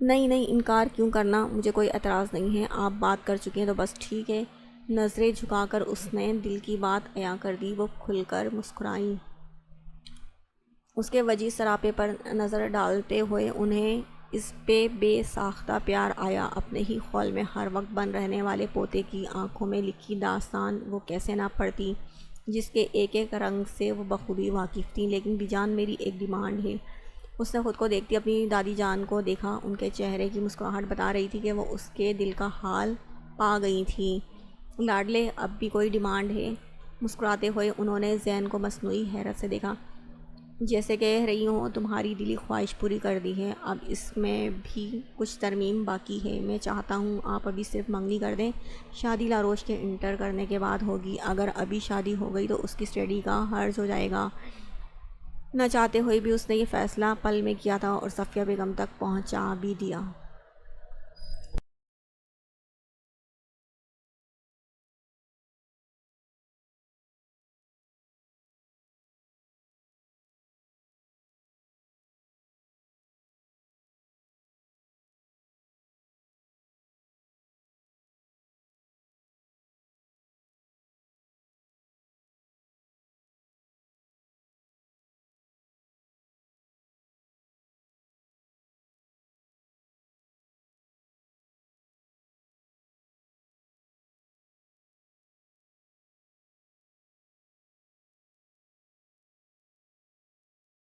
Speaker 1: نہیں نہیں، انکار کیوں کرنا؟ مجھے کوئی اعتراض نہیں ہے۔ آپ بات کر چکے ہیں تو بس ٹھیک ہے۔ نظریں جھکا کر اس نے دل کی بات عیاں کر دی۔ وہ کھل کر مسکرائیں۔ اس کے وجیز سراپے پر نظر ڈالتے ہوئے انہیں اس پہ بے ساختہ پیار آیا۔ اپنے ہی خول میں ہر وقت بن رہنے والے پوتے کی آنکھوں میں لکھی داستان وہ کیسے نہ پڑھتی، جس کے ایک ایک رنگ سے وہ بخوبی واقف تھی۔ لیکن بی جان، میری ایک ڈیمانڈ ہے۔ اس نے خود کو دیکھتی اپنی دادی جان کو دیکھا۔ ان کے چہرے کی مسکراہٹ بتا رہی تھی کہ وہ اس کے دل کا حال پا گئی تھیں۔ لاڈلے، اب بھی کوئی ڈیمانڈ ہے؟ مسکراتے ہوئے انہوں نے زین کو مصنوعی حیرت سے دیکھا۔ جیسے کہہ رہی ہوں، تمہاری دلی خواہش پوری کر دی ہے، اب اس میں بھی کچھ ترمیم باقی ہے۔ میں چاہتا ہوں آپ ابھی صرف منگنی کر دیں۔ شادی لاروش کے انٹر کرنے کے بعد ہوگی۔ اگر ابھی شادی ہو گئی تو اس کی اسٹڈی کا ہرج ہو جائے گا۔ نہ چاہتے ہوئے بھی اس نے یہ فیصلہ پل میں کیا تھا اور صفیہ بیگم تک پہنچا بھی دیا۔